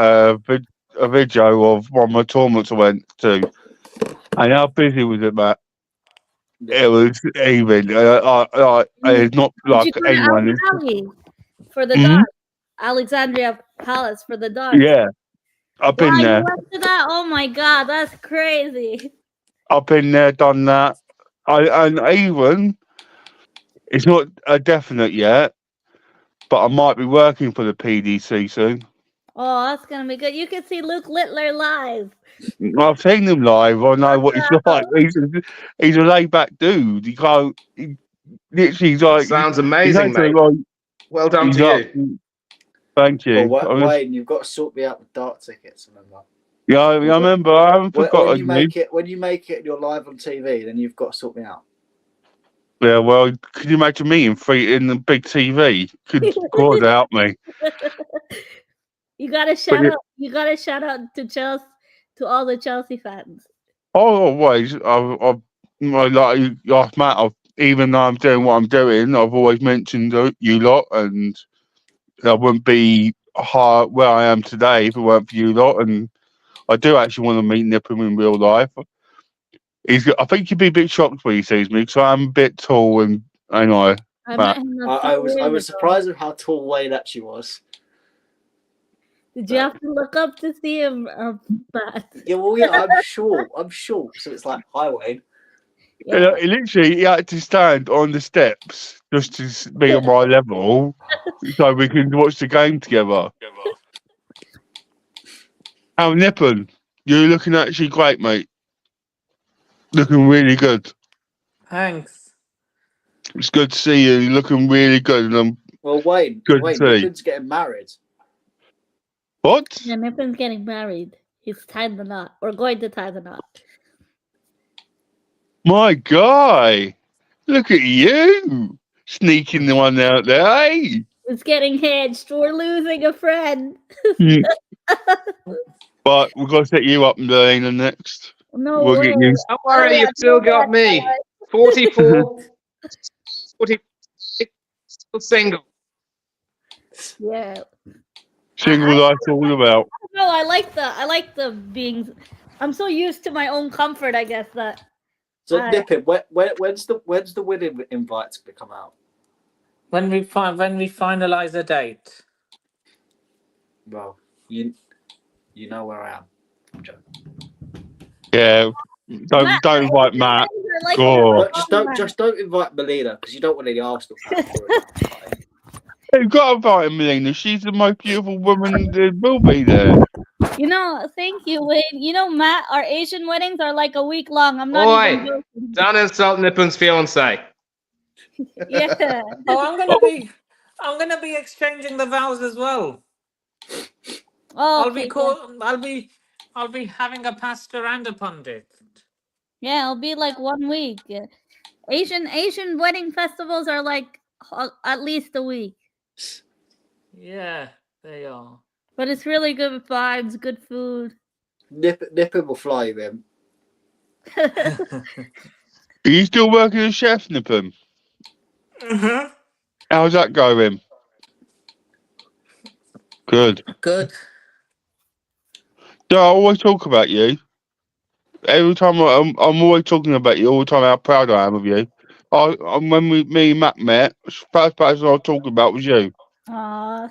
a video of one of my tournaments I went to, and how busy was it, Matt? It was even. It's not Did like you go to anyone. Ali for the Mhm. darts? Alexandria Palace for the darts. Yeah, I've Wow, been you there. went to that? Oh my god, that's crazy. I've been there, done that. And even it's not a definite yet, but I might be working for the PDC soon. Oh, that's gonna be good. You can see Luke Littler live. I've seen him live. I know what he's like. He's a laid back dude. He can't. Literally, he's like. Sounds He's amazing, actually mate. like. Well done He's to up. you. Thank you. Well, Wayne, you've got to sort me out with dart tickets. Remember? Yeah, I remember. I haven't forgotten When you make it, and you're live on TV, then you've got to sort me out. Yeah, well, could you imagine me in the big TV? Could God help me? You gotta shout out. You gotta shout out to Chelsea, to all the Chelsea fans. Always, I've like Matt. Even though I'm doing what I'm doing, I've always mentioned you lot, and I wouldn't be where I am today if it weren't for you lot. And I do actually want to meet Nippon in real life. I think he'd be a bit shocked when he sees me because I'm a bit tall and I know. I met him. I was surprised at how tall Wayne actually was. Did you have to look up to see him? Yeah, well, yeah, I'm short. I'm short, so it's like, hi, Wayne. Yeah. He had to stand on the steps just to be on my level so we can watch the game together. Oh, Nippon, you're looking actually great, mate. Looking really good. Thanks. It's good to see you. You're looking really good. And Well, Wayne, Nippon's getting married. What? Yeah, Nippon's getting married. He's tied the knot. We're going to tie the knot. My guy, look at you. Sneaking the one out there, hey? It's getting hitched. We're losing a friend. But we've got to set you up, Lena, next. No we'll way. get you. Don't worry, you've still got me. 44. 40. Still single. Yeah. Single life's all about. No, I like the being. I'm so used to my own comfort, I guess that. So Nippon, when's the wedding invite to come out? When we finalize a date. Well, you know where I am. I'm joking. Yeah. Don't invite Matt. Just don't invite Melina because you don't want any Arsenal fans. You've got to invite Melina. She's the most beautiful woman there will be there. You know, thank you, Wade. You know, Matt, our Asian weddings are like a week long. I'm not even joking. Don't insult Nippon's fiance. Yeah. Oh, I'm gonna be exchanging the vows as well. Oh, I'll be having a pastor and a pundit. Yeah, it'll be like 1 week. Asian wedding festivals are like at least a week. Yeah, they are. But it's really good vibes, good food. Nippon will fly you in. Are you still working as chef, Nippon? Mm-hmm. How's that going? Good. Good. Yeah, I always talk about you. Every time I'm always talking about you all the time. How proud I am of you. When me and Matt met, first person I was talking about was you. Aw,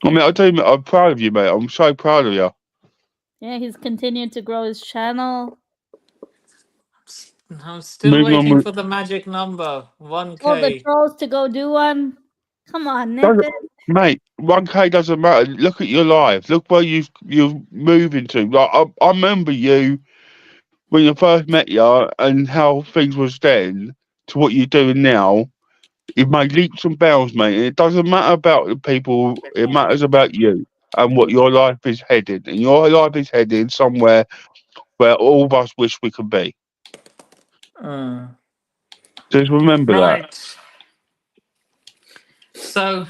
I mean, I tell you, I'm proud of you, mate. I'm so proud of you. yeah, he's continued to grow his channel. I'm still Moving on waiting with- for the magic number. Told the 1K. trolls to go do one. Come on, Doesn't- Nippon. Mate, 1K doesn't matter. Look at your life. Look where you're moving to. Like I remember you when I first met you and how things was then to what you're doing now. You've made leaps and bounds, mate. And it doesn't matter about the people. It matters about you and what your life is headed. And your life is heading somewhere where all of us wish we could be. Just remember that. Right. So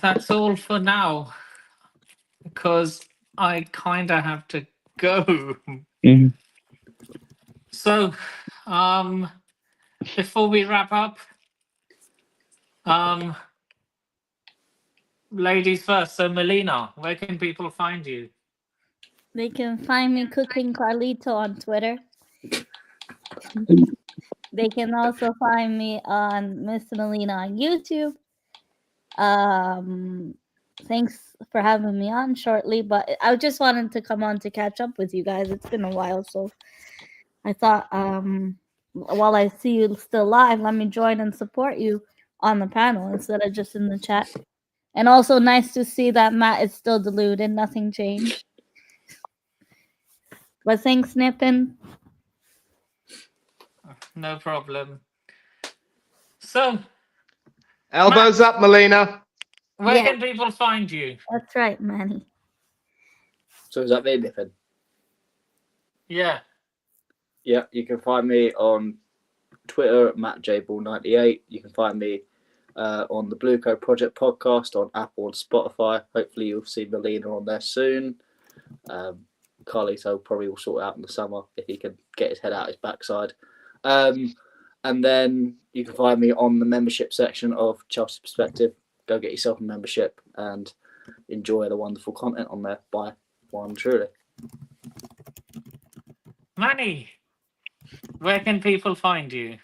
that's all for now, because I kind of have to go. Mhm. So, before we wrap up, ladies first. So, Melina, where can people find you? They can find me cooking Carlito on Twitter. They can also find me on Miss Melina on YouTube. Thanks for having me on shortly, but I just wanted to come on to catch up with you guys. It's been a while, so I thought while I see you still live, let me join and support you on the panel instead of just in the chat. And also nice to see that Matt is still deluded, nothing changed. But thanks, Nippon. No problem. So, Elbows up, Melina. where Yeah. can people find you? That's right, Manny. So is that me, Nippon? Yeah. Yeah, you can find me on Twitter at MattJBall98. You can find me on the Blue Code Project podcast on Apple and Spotify. Hopefully you'll see Melina on there soon. Carlito probably will sort it out in the summer if he can get his head out his backside. And then you can find me on the membership section of Chelsea Perspective. Go get yourself a membership and enjoy the wonderful content on there by one truly. Manny, where can people find you?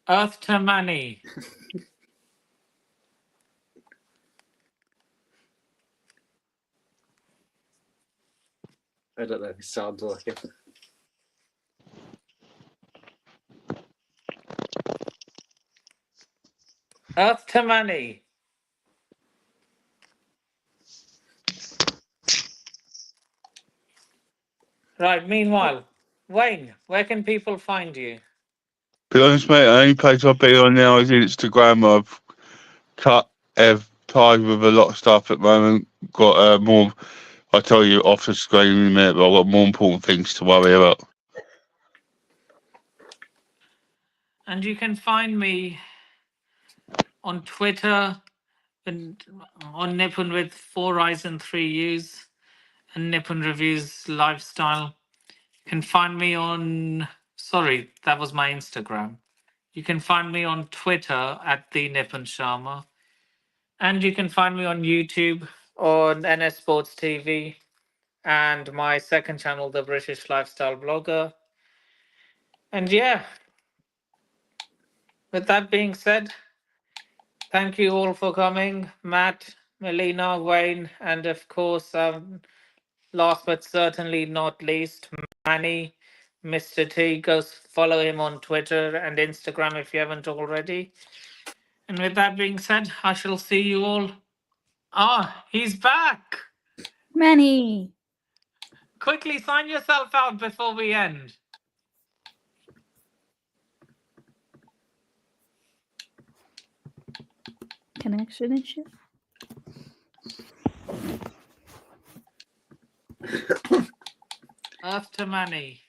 Earth to Manny. I don't know if it sounds like it. Earth to Manny. Right, meanwhile, Wayne, where can people find you? Be honest, mate, the only place I've been on now is Instagram. I've cut ties with a lot of stuff at the moment. Got more, I'll tell you off the screen in a minute, but I've got more important things to worry about. And you can find me on Twitter and on Nippon with 4 I's and 3 U's and Nippon Reviews Lifestyle. You can find me on, sorry, that was my Instagram. You can find me on Twitter at the Nippon Sharma. And you can find me on YouTube on NS Sports TV and my second channel, The British Lifestyle Blogger. And yeah, with that being said, thank you all for coming. Matt, Melina, Wayne, and of course, last but certainly not least, Manny, Mr. T. Go follow him on Twitter and Instagram if you haven't already. And with that being said, I shall see you all. Ah, he's back. Manny. Quickly sign yourself out before we end. Connection issue. Earth to Manny.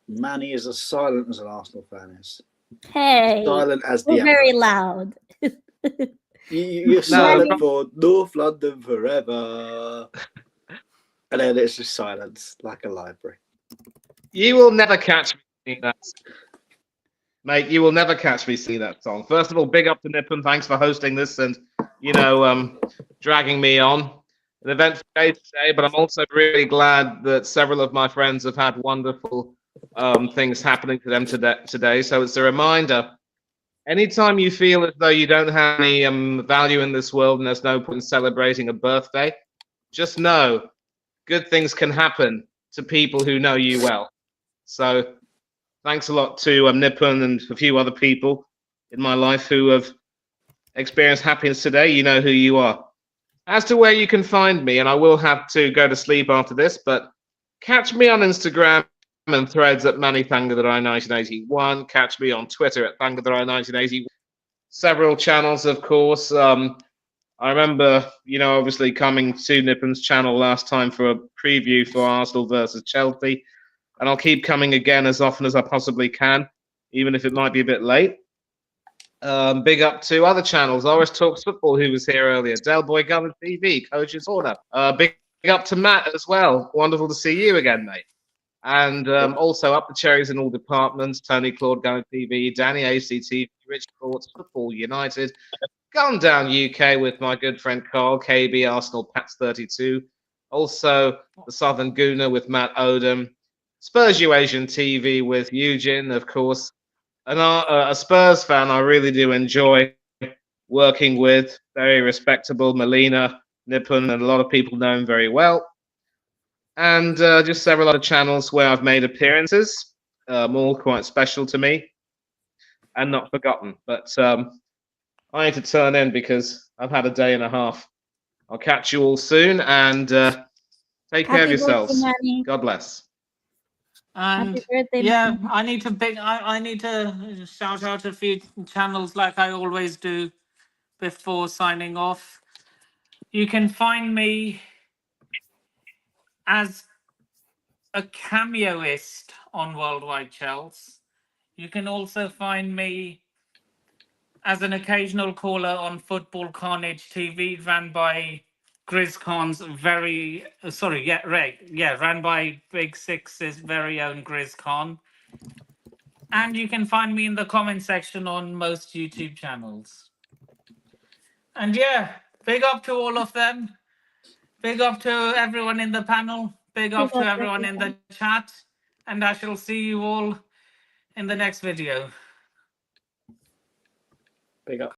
Manny is as silent as an Arsenal fan is. Hey, Silent as the we're very Emperor. loud. You're silent for North London forever. And then it's just silence, like a library. You will never catch me singing that. Mate, you will never catch me singing that song. First of all, big up to Nippon. Thanks for hosting this and, dragging me on. An event day today, but I'm also really glad that several of my friends have had wonderful things happening to them today. So it's a reminder. Anytime you feel as though you don't have any value in this world and there's no point in celebrating a birthday, just know good things can happen to people who know you well. So thanks a lot to Nippon and a few other people in my life who have experienced happiness today. You know who you are. As to where you can find me, and I will have to go to sleep after this, but catch me on Instagram and Threads at MannyThangatherai1981. Catch me on Twitter at Thangatherai1981. Several channels, of course. I remember, obviously coming to Nippon's channel last time for a preview for Arsenal versus Chelsea, and I'll keep coming again as often as I possibly can, even if it might be a bit late. Big up to other channels. Oris Talks Football, who was here earlier. Del Boy Gunner TV, Coach's Corner. Big up to Matt as well. Wonderful to see you again, mate. And also up the cherries in all departments. Tony Claude Gunner TV, Danny ACT, Rich Courts, Football United. Gone Down UK with my good friend Carl, KB Arsenal Pats 32. Also the Southern Gooner with Matt Odom. Spurs U Asian TV with Eugene, of course. And a Spurs fan I really do enjoy working with. Very respectable, Melina, Nippon, and a lot of people know him very well. And just several other channels where I've made appearances, all quite special to me and not forgotten. But I need to turn in because I've had a day and a half. I'll catch you all soon and take care of Happy yourselves. birthday, Manny. God bless. And Happy birthday, yeah, Manny. I need to shout out a few channels like I always do before signing off. You can find me as a cameoist on Worldwide Chels. You can also find me as an occasional caller on Football Carnage TV, ran by Grizz Khan's ran by Big Six's very own Grizz Khan. And you can find me in the comment section on most YouTube channels. And yeah, big up to all of them. Big up to everyone in the panel. Big up to everyone in the chat. And I shall see you all in the next video. Big up.